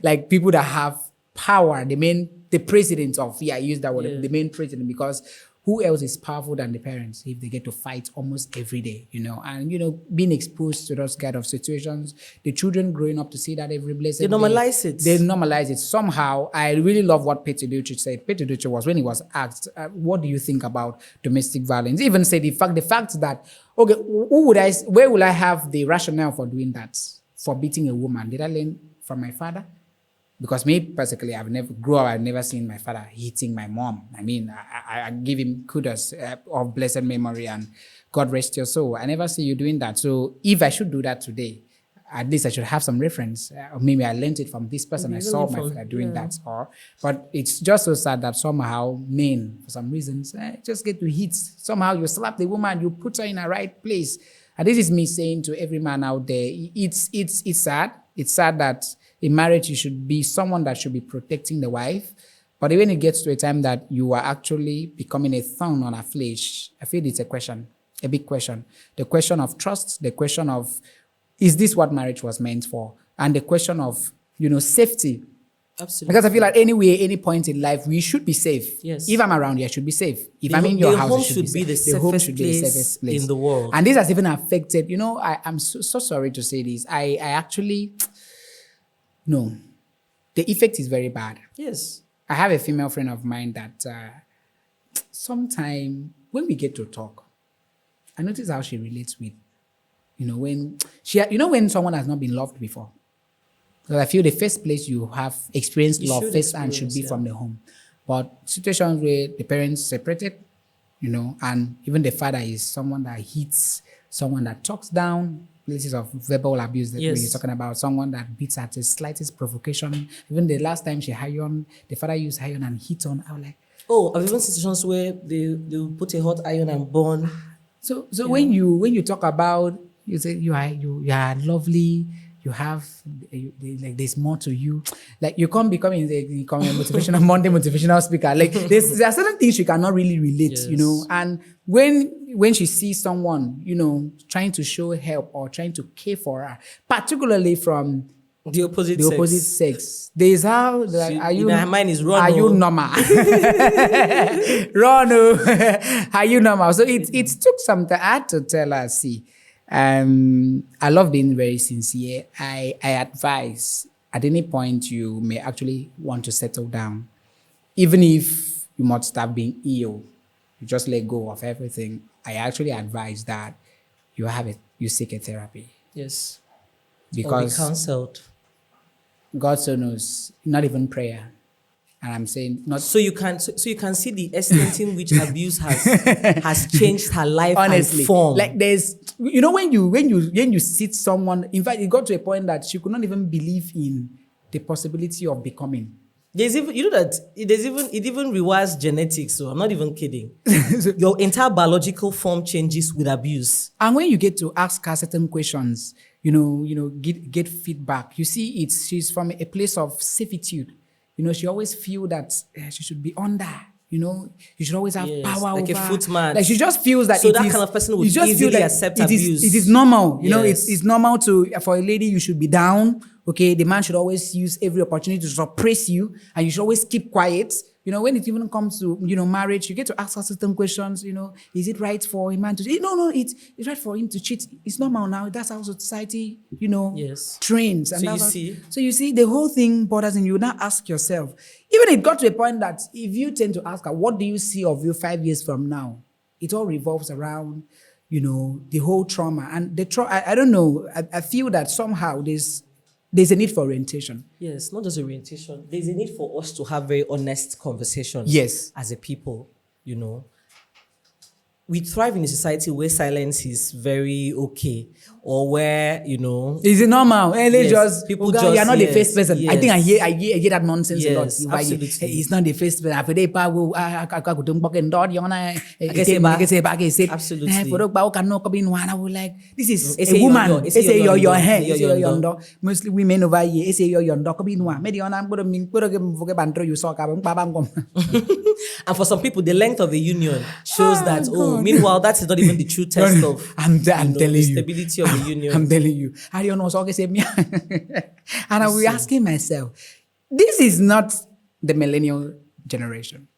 like people that have power. The president of, I use that word, the main president, because who else is powerful than the parents if they get to fight almost every day, and, being exposed to those kind of situations, the children growing up to see that every blessed day. They normalize it. They normalize it. Somehow, I really love what Peter Duce said. Peter Duce was, when he was asked, what do you think about domestic violence? He even said the fact that, okay, where will I have the rationale for doing that? For beating a woman? Did I learn from my father? Because me personally, I've never seen my father hitting my mom. I mean, I give him kudos of blessed memory and God rest your soul. I never see you doing that. So if I should do that today, at least I should have some reference. Or maybe I learned it from this person. I saw my father doing that. But it's just so sad that somehow men, for some reasons, just get to hit. Somehow you slap the woman, you put her in the right place. And this is me saying to every man out there, it's sad. It's sad that in marriage you should be someone that should be protecting the wife. But when it gets to a time that you are actually becoming a thorn on her flesh, I feel it's a big question. The question of trust, the question of, is this what marriage was meant for? And the question of, safety. Absolutely. Because I feel like anyway, any point in life, we should be safe. Yes. If I'm around here, I should be safe. If I'm in your house, it should be safe. The home should be the safest place in the world. And this has even affected, I'm so sorry to say this. I actually, no, the effect is very bad. Yes. I have a female friend of mine that sometime when we get to talk, I notice how she relates with, when someone has not been loved before. Because I feel the first place you have experienced love first and should be from the home. But situations where the parents separated, and even the father is someone that hits, someone that talks down, places of verbal abuse that we're talking about, someone that beats at the slightest provocation. Even the last time she ironed, the father used iron and hit on. I was like, oh, I've even seen situations where they put a hot iron and burn. So when you talk about, you say you are lovely, you have like there's more to you. Like you can't become a motivational Monday motivational speaker. Like there are certain things you cannot really relate, And when she sees someone, trying to show help or trying to care for her, particularly from the opposite sex, there's how like, are you? Her mind is wrong. Are you normal? Ron, are you normal? So it took some time. I had to tell her, see. I love being very sincere. I advise at any point you may actually want to settle down. Even if you must have been ill, you just let go of everything. I actually advise that you seek a therapy. Yes. Because or be counseled. God so knows, not even prayer. And I'm saying not so you can see the extent in which abuse has changed her life. Honestly, and form. Like there's when you sit someone, in fact it got to a point that she could not even believe in the possibility of becoming. There's even it even requires genetics, so I'm not even kidding. Your entire biological form changes with abuse. And when you get to ask her certain questions, get feedback, you see she's from a place of servitude. She always feel that she should be under. You should always have power like over. a footman. Like she just feels that so that kind of person would easily accept abuse. It is normal. It's normal for a lady. You should be down. Okay, the man should always use every opportunity to suppress you, and you should always keep quiet. When it even comes to marriage, you get to ask her certain questions. Is it right for a man to cheat? No, it's right for him to cheat. It's normal now. That's how society, trains. And so you see, the whole thing bothers you. Now ask yourself. Even it got to a point that if you tend to ask her, what do you see of you 5 years from now? It all revolves around, the whole trauma and the I don't know. I feel that somehow there's a need for orientation. Yes, not just orientation. There's a need for us to have very honest conversations. Yes. As a people, We thrive in a society where silence is very okay, or where, Is it normal? People just... You're not the first person. Yes. I think I hear that nonsense a lot. Absolutely. It's not the first person. Absolutely. Like, this is a woman. It's your hand. Mostly women over here. It's your yondo. And for some people, the length of the union shows that, meanwhile, that is not even the true test of I'm telling the you. stability of the union. I'm telling you. I don't know. And I was asking myself, this is not the millennial generation.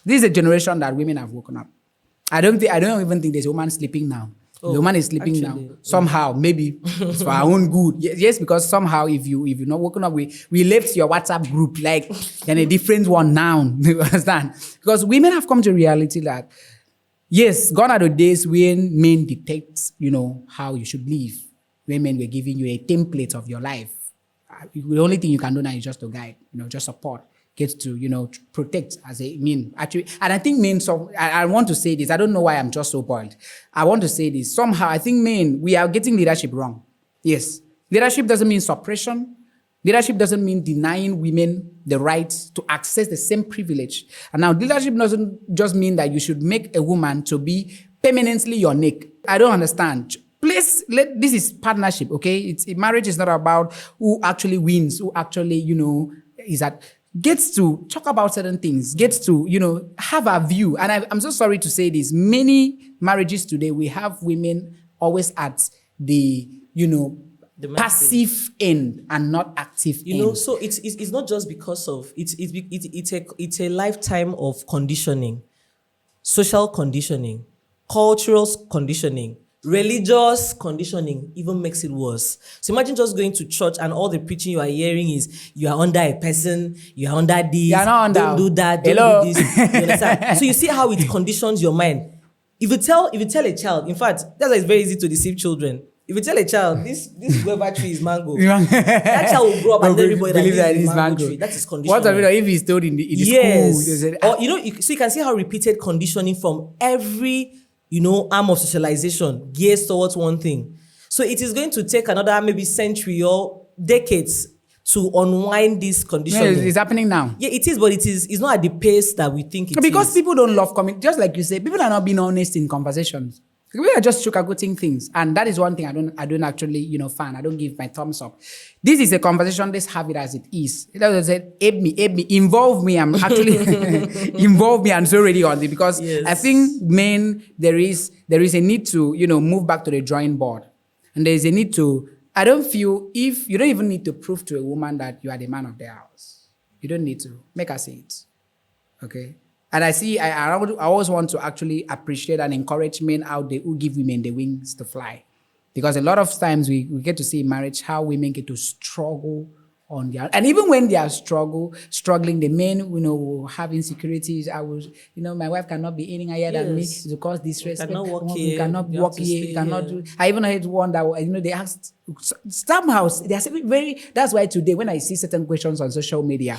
This is a generation that women have woken up. I don't even think there's a woman sleeping now. The woman is sleeping now. Somehow, maybe it's for our own good. Yes, because somehow if you're not woken up, we left your WhatsApp group like in a different one now. You understand? Because women have come to reality that yes, gone are the days when men dictate, how you should live. When men were giving you a template of your life. the only thing you can do now is just to guide, just support, get to, protect as a mean. Actually, and I think men, so I want to say this, I don't know why I'm just so boiled. I want to say this. Somehow, I think men, we are getting leadership wrong. Yes. Leadership doesn't mean suppression. Leadership doesn't mean denying women the right to access the same privilege. And now leadership doesn't just mean that you should make a woman to be permanently your neck. I don't understand. Please, this is partnership, okay? Marriage is not about who actually wins, who actually, is at, gets to talk about certain things, gets to, have a view. And I'm so sorry to say this. Many marriages today, we have women always at the passive end and not active end. So it's not just because of it's a lifetime of conditioning, social conditioning, cultural conditioning, religious conditioning even makes it worse. So imagine just going to church and all the preaching you are hearing is you are under a person, you are under this, you are not under, don't do that, don't do this. You understand? So you see how it conditions your mind. If you tell a child, in fact, that's why it's very easy to deceive children. If you tell a child this guava tree is mango, that child will grow up and everybody believe that it's mango tree. That is conditioning. What if he's told in the school? Or so you can see how repeated conditioning from every arm of socialization gears towards one thing. So it is going to take another maybe century or decades to unwind this conditioning. Yeah, it's happening now. Yeah, it is, but it's not at the pace that we think it is. Because people don't love coming. Just like you say, people are not being honest in conversations. We are just sugarcoating things. And that is one thing I don't actually, fan. I don't give my thumbs up. This is a conversation, let's have it as it is. It doesn't say, aid me, involve me. I'm actually, involve me. I'm so ready on it. Because yes. I think, men, there is a need to, move back to the drawing board. And there is a need to, I don't feel, if you don't even need to prove to a woman that you are the man of the house. You don't need to. Make her say it. Okay? And I always want to actually appreciate and encourage men out there who give women the wings to fly. Because a lot of times we get to see in marriage how women get to struggle on their, and even when they are struggling, the men, will have insecurities. My wife cannot be earning higher than me to cause disrespect. We cannot work here. We cannot do. I even heard one that, they asked, somehow, they are very, that's why today when I see certain questions on social media,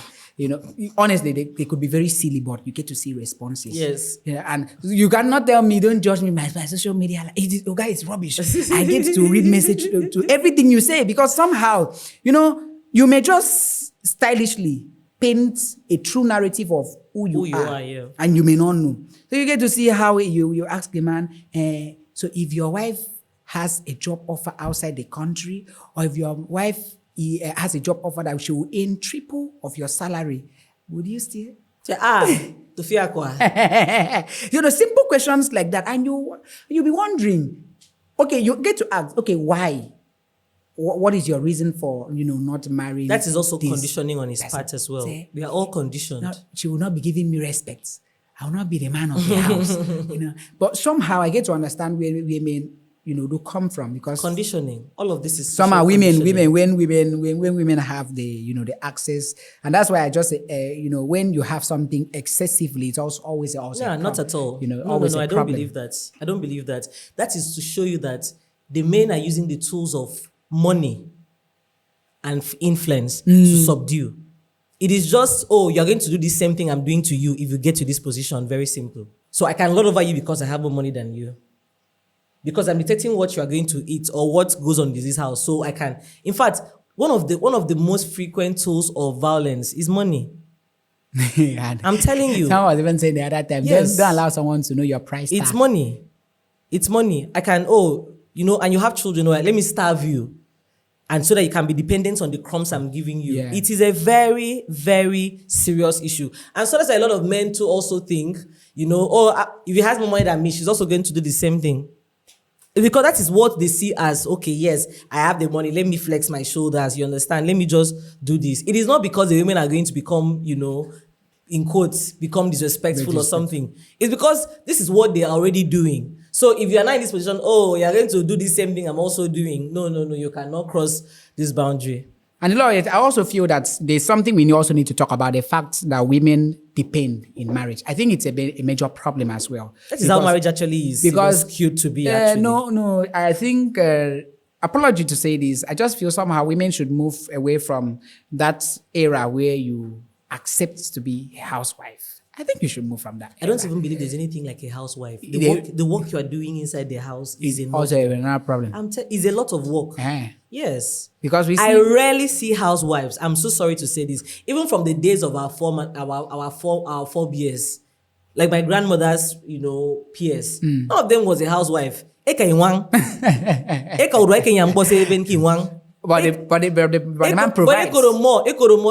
honestly, they could be very silly, but you get to see responses. Yes. And you cannot tell me, don't judge me by social media. Guy, it's rubbish. I get to read message to everything you say because somehow, you may just stylishly paint a true narrative of who you are yeah. And you may not know. So you get to see how you ask the man, so if your wife has a job offer outside the country, or if your wife has a job offer that she will earn triple of your salary, would you still? Simple questions like that, and you'll be wondering. Okay, you get to ask. Okay, why? What is your reason for not marrying? That is also conditioning on his part as well. We are all conditioned. No, she will not be giving me respect. I will not be the man of the house. But somehow I get to understand where women do come from because conditioning. All of this is somehow when women have the the access, and that's why I just say when you have something excessively, it's always not at all. Always I don't believe that. I don't believe that. That is to show you that the men are using the tools of money and influence to subdue. It is just, you're going to do the same thing I'm doing to you if you get to this position. Very simple. So I can lord over you because I have more money than you. Because I'm dictating what you are going to eat or what goes on in this house. So I can. In fact, one of the most frequent tools of violence is money. I'm telling you. Someone was even saying the other time, yes. Don't allow someone to know your price tag. It's money. It's money. I can, and you have children, let me starve you. And so that you can be dependent on the crumbs I'm giving you. Yeah. It is a very, very serious issue. And so that's a lot of men too also think, if he has more money than me, she's also going to do the same thing. Because that is what they see as, okay, yes, I have the money, let me flex my shoulders, you understand? Let me just do this. It is not because the women are going to become, in quotes, become disrespectful or something. It's because this is what they are already doing. So if you are not in this position, you're going to do the same thing I'm also doing. No, you cannot cross this boundary. And I also feel that there's something we also need to talk about, the fact that women depend in marriage. I think it's a major problem as well. That is how marriage actually is. Because it was cute to be actually. No. I think apology to say this. I just feel somehow women should move away from that era where you accept to be a housewife. I think you should move from that. I don't even believe there's anything like a housewife. They- The work you are doing inside the house is enough. Also another problem. Is a lot of work. Eh. Yes. Because we see I rarely see housewives. I'm so sorry to say this. Even from the days of our forebears, like my grandmother's, peers, none of them was a housewife. Eka inwang. Eka udo eka nyambo se even ki inwang. but the man provides. More.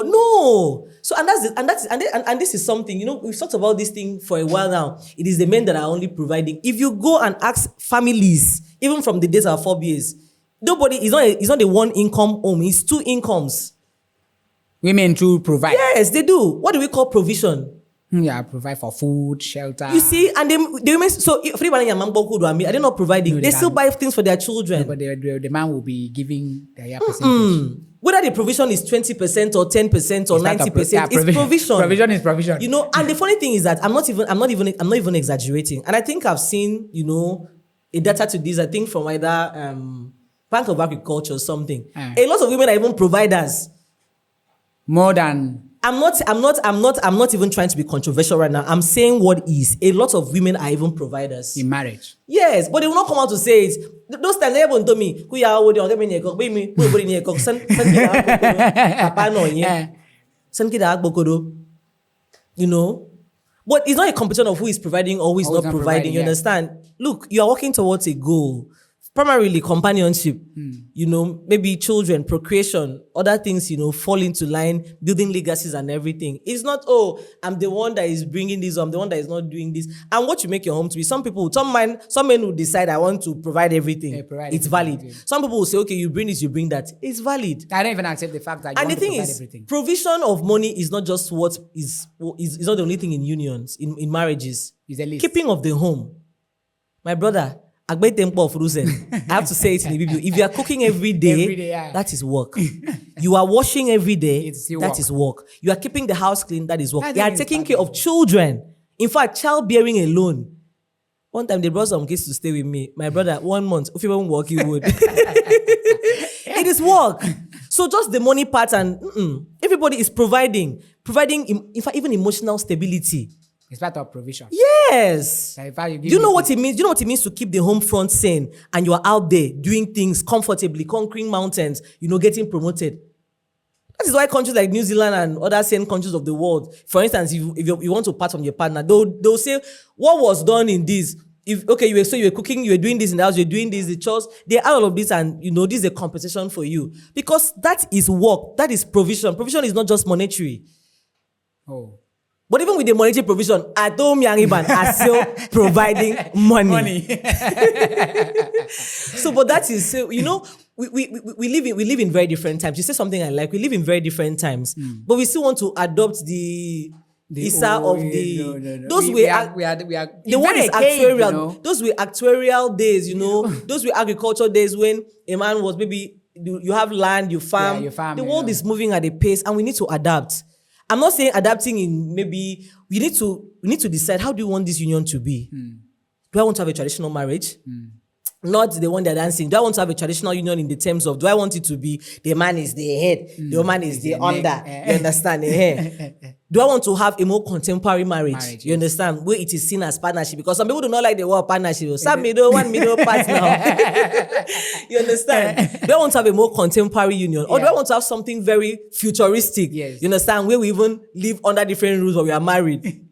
No. So and this is something, we've talked about this thing for a while now. It is the men that are only providing. If you go and ask families, even from the days of our forebears, nobody is not the one income home. It's two incomes. Women too provide. Yes, they do. What do we call provision? Yeah, provide for food, shelter. You see, and they women. So if anybody your man boku do are they not providing? No, they still buy things for their children. But the man will be giving their percentage. Whether the provision is 20% or 10% or 90%, it's provision. Provision is provision. And the funny thing is that I'm not even exaggerating. And I think I've seen, a data to this. I think from either Bank of Agriculture or something. A lot of women are even providers. More than. I'm not even trying to be controversial right now. I'm saying what is. A lot of women are even providers. In marriage. Yes, but they will not come out to say it. Those times they happen to me. But it's not a competition of who is providing or who is not providing. You understand? Look, you are working towards a goal. Primarily companionship, maybe children, procreation, other things, fall into line, building legacies and everything. It's not, I'm the one that is bringing this, or I'm the one that is not doing this. And what you make your home to be. Some men will decide, I want to provide everything. It's valid. Some people will say, okay, you bring this, you bring that. It's valid. I don't even accept the fact that you and want the to thing provide is, everything. provision of money is not just what is not the only thing in unions, in marriages. It's a list. Keeping of the home. My brother, I have to say it in the Bible. If you are cooking every day, that is work. You are washing every day, that is work. You are keeping the house clean, that is work. You are taking care of children. In fact, childbearing alone. One time they brought some kids to stay with me. My brother, 1 month, if you won't work, you would. It is work. So just the money part and everybody is providing, in fact, even emotional stability. It's part of provision. Yes. Do you know what it means? Do you know what it means to keep the home front sane and you are out there doing things comfortably, conquering mountains, getting promoted? That is why countries like New Zealand and other sane countries of the world, for instance, if you want to part from your partner, they'll say, what was done in this? You were cooking, you were doing this in the house, you're doing this, the chores, they add all of this and this is a compensation for you. Because that is work, that is provision. Provision is not just monetary. Oh. But even with the monetary provision, Atom Yangiban are still providing money. So, but that is, we live in very different times. You say something I like. We live in very different times, but we still want to adopt the Isa of the. No. Those we are the one is actuarial. Those were actuarial days. Those were agricultural days when a man was maybe you have land, you farm. Yeah, you farm. The world is moving at a pace, and we need to adapt. I'm not saying adapting in maybe we need to decide how do you want this union to be. Do I want to have a traditional marriage? Not the one they're dancing. Do I want to have a traditional union in the terms of do I want it to be the man is the head, the woman is the under? You understand? Do I want to have a more contemporary marriage? You understand? Where it is seen as partnership because some people do not like the word partnership. Some one middle part now. You understand? Do I want to have a more contemporary union? Or do I want to have something very futuristic? Yes. You understand? Where we even live under different rules or we are married.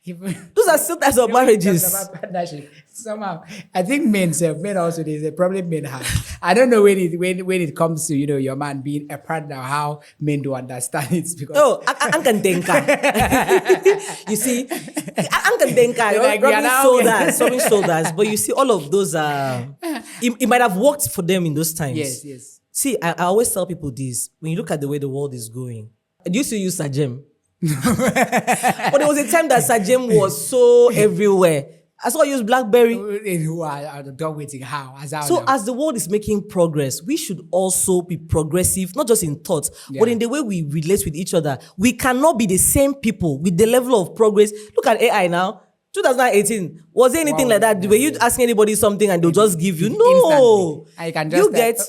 Those are still types of marriages. About partnership. Somehow, I think men also there's a problem men have. I don't know when it comes to your man being a partner, how men do understand it because you see, rubbing shoulders, but you see all of those it might have worked for them in those times. Yes. See, I always tell people this when you look at the way the world is going. Do you still use Sajem? But there was a time that Sajem was so everywhere. I saw you use BlackBerry. Who are done waiting how? As the world is making progress, we should also be progressive, not just in thoughts, but in the way we relate with each other. We cannot be the same people with the level of progress. Look at AI now. 2018, was there anything like that? Were you asking anybody something and they'll just give you? No. Instantly. And you can just you get.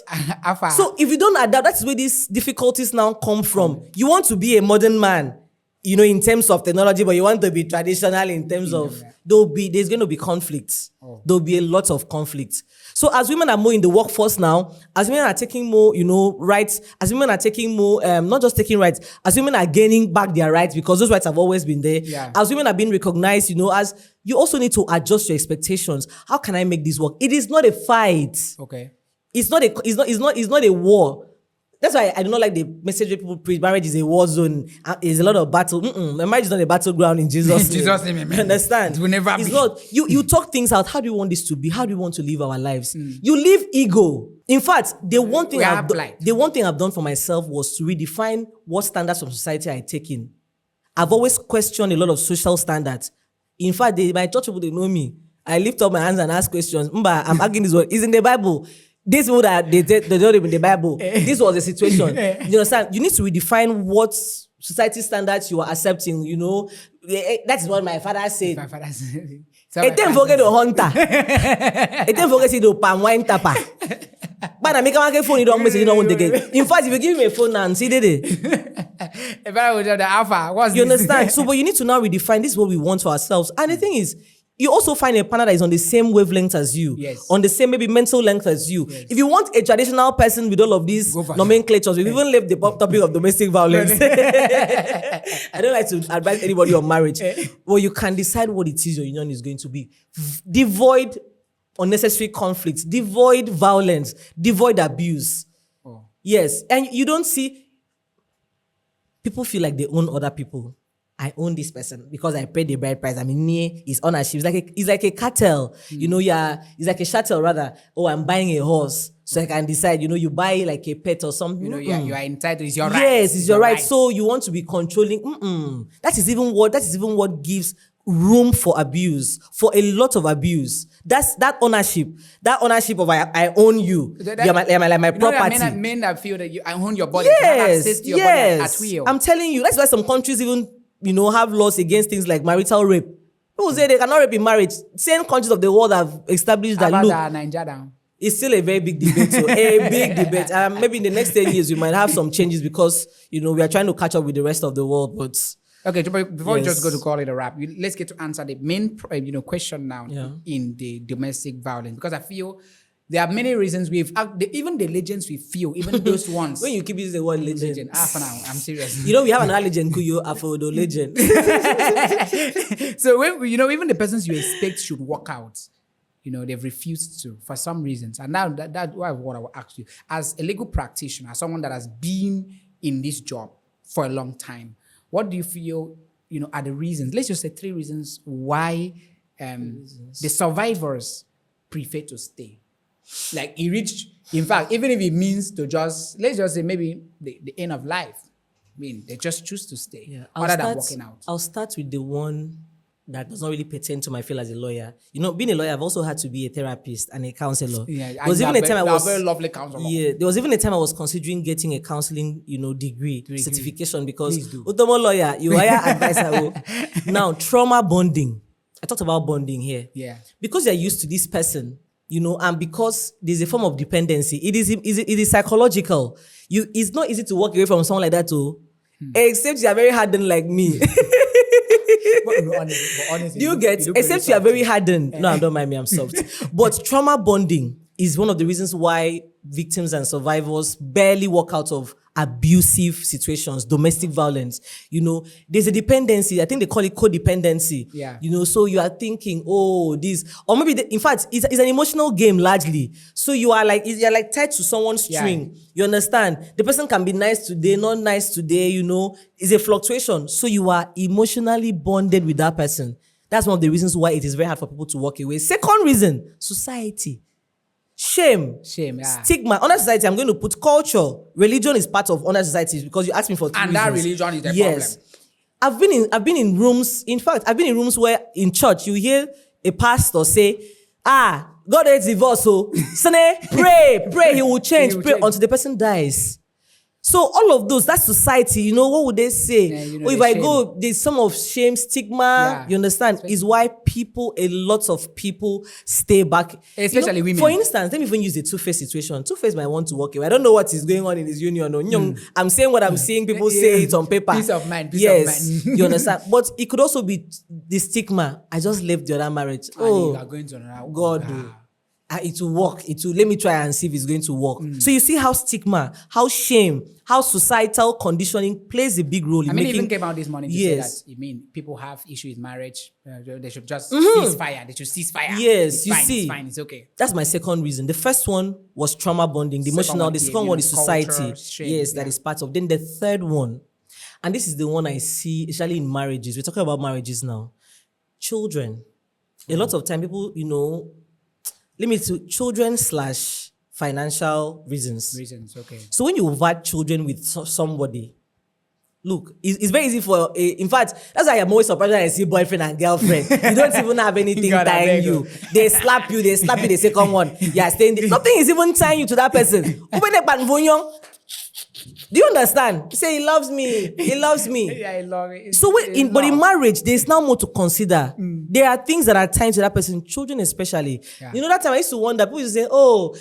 So if you don't adapt, that's where these difficulties now come from. You want to be a modern man, in terms of technology, but you want to be traditional in terms of there's going to be conflicts. There'll be a lot of conflict. So as women are more in the workforce now, as women are taking more, rights, as women are taking more, not just taking rights, as women are gaining back their rights because those rights have always been there. Yeah. As women are being recognized, as you also need to adjust your expectations. How can I make this work? It is not a fight. Okay. It's not a war. That's why I do not like the message where people preach marriage is a war zone. It's a lot of battle. My marriage is not a battleground in Jesus' name. Jesus' name, amen. You understand? It will never it's be. Not. You talk things out. How do you want this to be? How do you want to live our lives? You live ego. In fact, the one thing I've done for myself was to redefine what standards of society I take in. I've always questioned a lot of social standards. In fact, my church people, they know me. I lift up my hands and ask questions. I'm arguing this word. It's in the Bible. This would they don't even in the Bible. This was the situation. You understand? You need to redefine what society standards you are accepting. That is what my father said. My father said. It didn't forget the hunter. It didn't forget the palm wine tapper. But I make a phone. You don't message. You don't want to get. In fact, if you give me a phone now and see it. If I was the alpha, what's you this? Understand? So, but you need to now redefine. This is what we want for ourselves. And the thing is, you also find a partner that is on the same wavelength as you, on the same maybe mental length as you. If you want a traditional person with all of these nomenclatures, we've even left the topic of domestic violence. I don't like to advise anybody on marriage. Well, you can decide what it is your union is going to be. Devoid unnecessary conflicts, devoid violence, devoid abuse. Yes, and you don't see people feel like they own other people. I own this person because I paid the bride price. I mean, it's ownership. It's like a cartel. It's like a shuttle rather. Oh, I'm buying a horse. So I can decide, you buy like a pet or something. You are entitled. It's your right. Yes, it's your right. So you want to be controlling. That is even what gives room for abuse, for a lot of abuse. That's that ownership of I own you. You're my property. Men that feel that I own your body. You have access to your body at will. I'm telling you, that's why some countries even have laws against things like marital rape. People say they cannot rape in marriage. Same countries of the world have established that. Nigeria. It's still a very big debate. So a big debate. Maybe in the next 10 years we might have some changes because we are trying to catch up with the rest of the world. But okay, before we just go to call it a wrap, let's get to answer the main question now in the domestic violence, because I feel there are many reasons even the legends we feel, even those ones. When you keep using the word legend. For now, I'm serious. We have another legend, Kuyo Afodo legend. So when even the persons you expect should work out, they've refused to for some reasons. And now that's what I will ask you. As a legal practitioner, as someone that has been in this job for a long time, what do you feel, are the reasons? Let's just say 3 reasons why the survivors prefer to stay. Like in fact, even if it means to let's just say maybe the end of life. I mean, they just choose to stay rather than walking out. I'll start with the one that does not really pertain to my field as a lawyer. Being a lawyer, I've also had to be a therapist and a counselor. Yeah, there was even a time I was very lovely counselor. Yeah, there was even a time I was considering getting a counseling, degree certification because Utomo lawyer, you hire advisor. Now, trauma bonding. I talked about bonding here. Yeah. Because you're used to this person, and because there's a form of dependency, it is psychological. It's not easy to walk away from someone like that too, except you are very hardened like me. honestly, do you get? Except you are very hardened. No, don't mind me, I'm soft. But trauma bonding is one of the reasons why victims and survivors barely walk out of abusive situations, domestic violence. There's a dependency. I think they call it codependency. Yeah. So you are thinking, this, or maybe in fact, it's an emotional game largely. So you're like tied to someone's string. Yeah. You understand? The person can be nice today, not nice today. It's a fluctuation. So you are emotionally bonded with that person. That's one of the reasons why it is very hard for people to walk away. Second reason, society. Shame, yeah. Stigma. Honor society, I'm going to put culture. Religion is part of honor society because you asked me for 3 reasons. And that religion is the problem. I've been in rooms. In fact, I've been in rooms where in church you hear a pastor say, God hates divorce, so pray, he will change, pray until the person dies. So all of those, that's society, you know, what would they say? Yeah, Or if the I shame. go, there's some of shame, stigma, you understand, is why a lot of people stay back. Especially women. For instance, let me even use the Two-Face situation. Two-Face might want to walk away. I don't know what is going on in his union. No. I'm saying what I'm seeing, people say it on paper. Peace of mind. You understand? But it could also be the stigma. I just left the other marriage. You are going to another God. It will work. Let me try and see if it's going to work. So you see how stigma, how shame, how societal conditioning plays a big role in making. It even came out this morning to say that people have issues with marriage. They should just cease fire. They should cease fire. Yes, It's fine. It's okay. That's my second reason. The first one was trauma bonding, the emotional. The second one is society. Culture, shame, that is part of. Then the third one, and this is the one I see, especially in marriages. We're talking about marriages now. Children. A lot of time, people, limit to children / financial reasons. Okay. So when you invite children with somebody, look, it's very easy for, in fact, that's why I'm always surprised when I see boyfriend and girlfriend. You don't even have anything tying you. They slap you, the second one. Yeah, staying there. Nothing is even tying you to that person. Do you understand? You say he loves me. He loves me. Yeah, I love it. So but in marriage, there's now more to consider. There are things that are tied to that person, children especially. Yeah. That time I used to wonder, people used to say,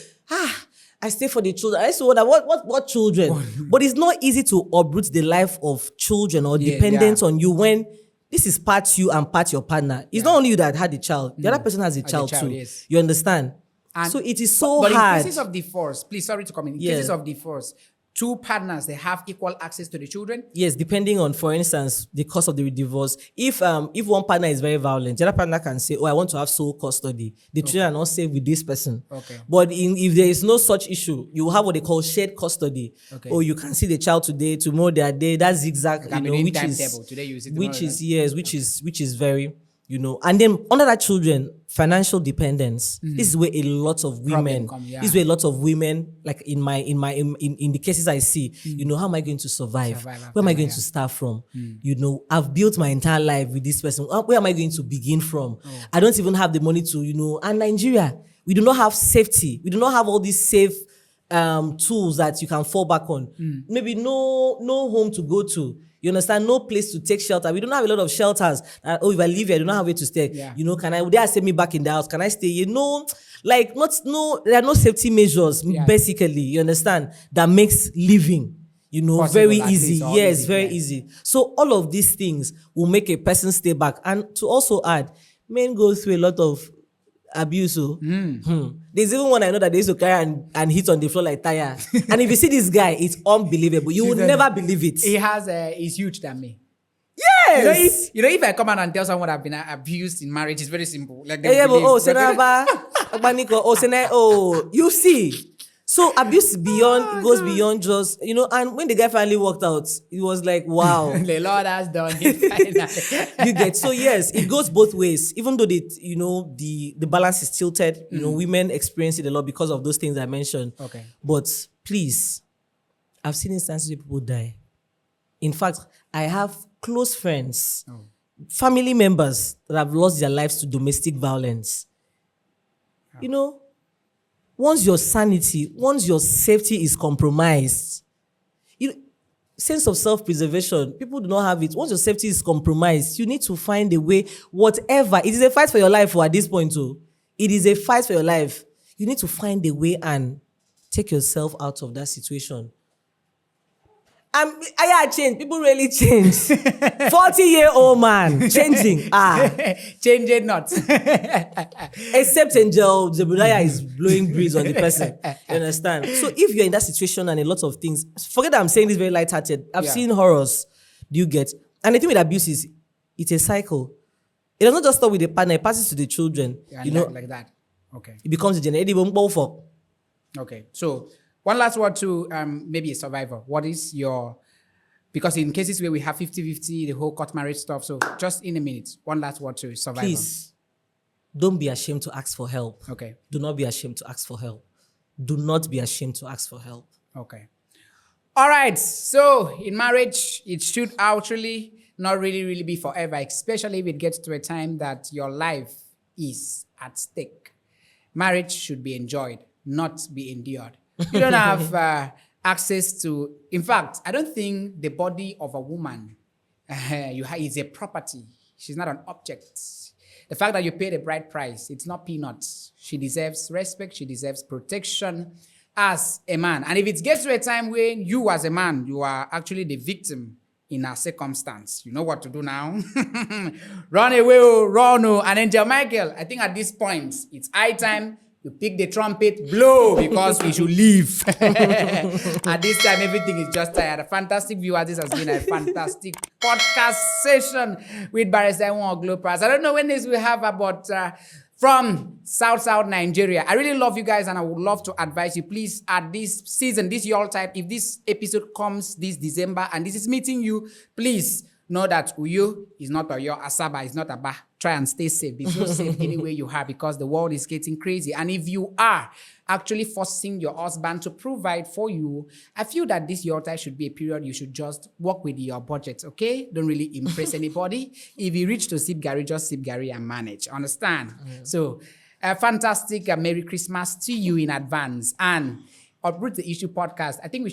I stay for the children. I used to wonder, what children? But it's not easy to uproot the life of children or dependence on you when this is part you and part your partner. It's not only you that had the child. The other person has a child too. Yes. You understand? And so it is so hard. But in cases of divorce, please, sorry to comment. In cases of divorce, two partners, they have equal access to the children? Yes, depending on, for instance, the cause of the divorce. If one partner is very violent, the other partner can say, I want to have sole custody. The children are not safe with this person. Okay. But if there is no such issue, you will have what they call shared custody. Okay. Or you can see the child today, tomorrow they are there. That's zigzag, which is very, and then under that children, financial dependence. This is where a lot of women, this is where a lot of women, like in the cases I see, how am I going to survive? Where am I going to start from? I've built my entire life with this person. Where am I going to begin from? I don't even have the money to, and Nigeria, we do not have safety. We do not have all these safe tools that you can fall back on. Maybe no home to go to. You understand? No place to take shelter. We don't have a lot of shelters. If I leave here, I don't have where to stay. Yeah. Would they send me back in the house? Can I stay here? No, there are no safety measures, basically, you understand, that makes living, possible, very easy. Yes, very easy. So all of these things will make a person stay back. And to also add, men go through a lot of abuse. There's even one I know that they used to carry and hit on the floor like tire. And if you see this guy, it's unbelievable. You will never believe it. He's huge than me. Yes. If I come out and tell someone I've been abused in marriage, it's very simple. Like you see. So abuse goes beyond just, and when the guy finally walked out, it was like, wow. The Lord has done it. You get, so yes, it goes both ways. Even though the balance is tilted, women experience it a lot because of those things I mentioned. Okay. But please, I've seen instances where people die. In fact, I have close friends, family members that have lost their lives to domestic violence. Once your sanity, once your safety is compromised, sense of self-preservation, people do not have it. Once your safety is compromised, you need to find a way, whatever. It is a fight for your life at this point too. It is a fight for your life. You need to find a way and take yourself out of that situation. I change. People really change. 40-year-old man changing. Changing not. Except Angel Zebediah is blowing breeze on the person. You understand? So if you're in that situation and a lot of things, forget that I'm saying this very lighthearted. I've seen horrors. Do you get? And the thing with abuse is it's a cycle. It does not just stop with the partner. It passes to the children. Yeah, like that. Okay. It becomes a generational. Okay. So one last word to maybe a survivor. What is because in cases where we have 50-50, the whole court marriage stuff, so just in a minute, one last word to survivor. Please, don't be ashamed to ask for help. Okay. Do not be ashamed to ask for help. Do not be ashamed to ask for help. Okay. All right. So in marriage, it should actually not really be forever, especially if it gets to a time that your life is at stake. Marriage should be enjoyed, not be endured. You don't have access to, in fact, I don't think the body of a woman is a property. She's not an object. The fact that you paid a bride price, it's not peanuts. She deserves respect. She deserves protection as a man. And if it gets to a time when you as a man, you are actually the victim in a circumstance, you know what to do now. Run away, run. And Angel Michael, I think at this point, it's high time you pick the trumpet, blow, because we should leave. At this time, everything is just tired. Fantastic viewers, this has been a fantastic podcast session with Barrister Glopers. I don't know when this will have about from South Nigeria. I really love you guys, and I would love to advise you, please, at this season, this Yuletide, if this episode comes this December and this is meeting you, please know that Uyo is not Oyo, Asaba is not Aba. Try and stay safe. Be so safe anywhere you are, because the world is getting crazy. And if you are actually forcing your husband to provide for you, I feel that this Yuletide should be a period you should just work with your budget, okay? Don't really impress anybody. If you reach to sip Gary, just sip Gary and manage. Understand? Yeah. So, a fantastic Merry Christmas to you in advance. And Uproot the Issue podcast, I think we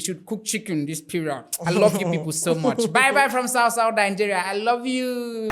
should cook chicken this period. I love you people so much. Bye-bye from South Nigeria. I love you.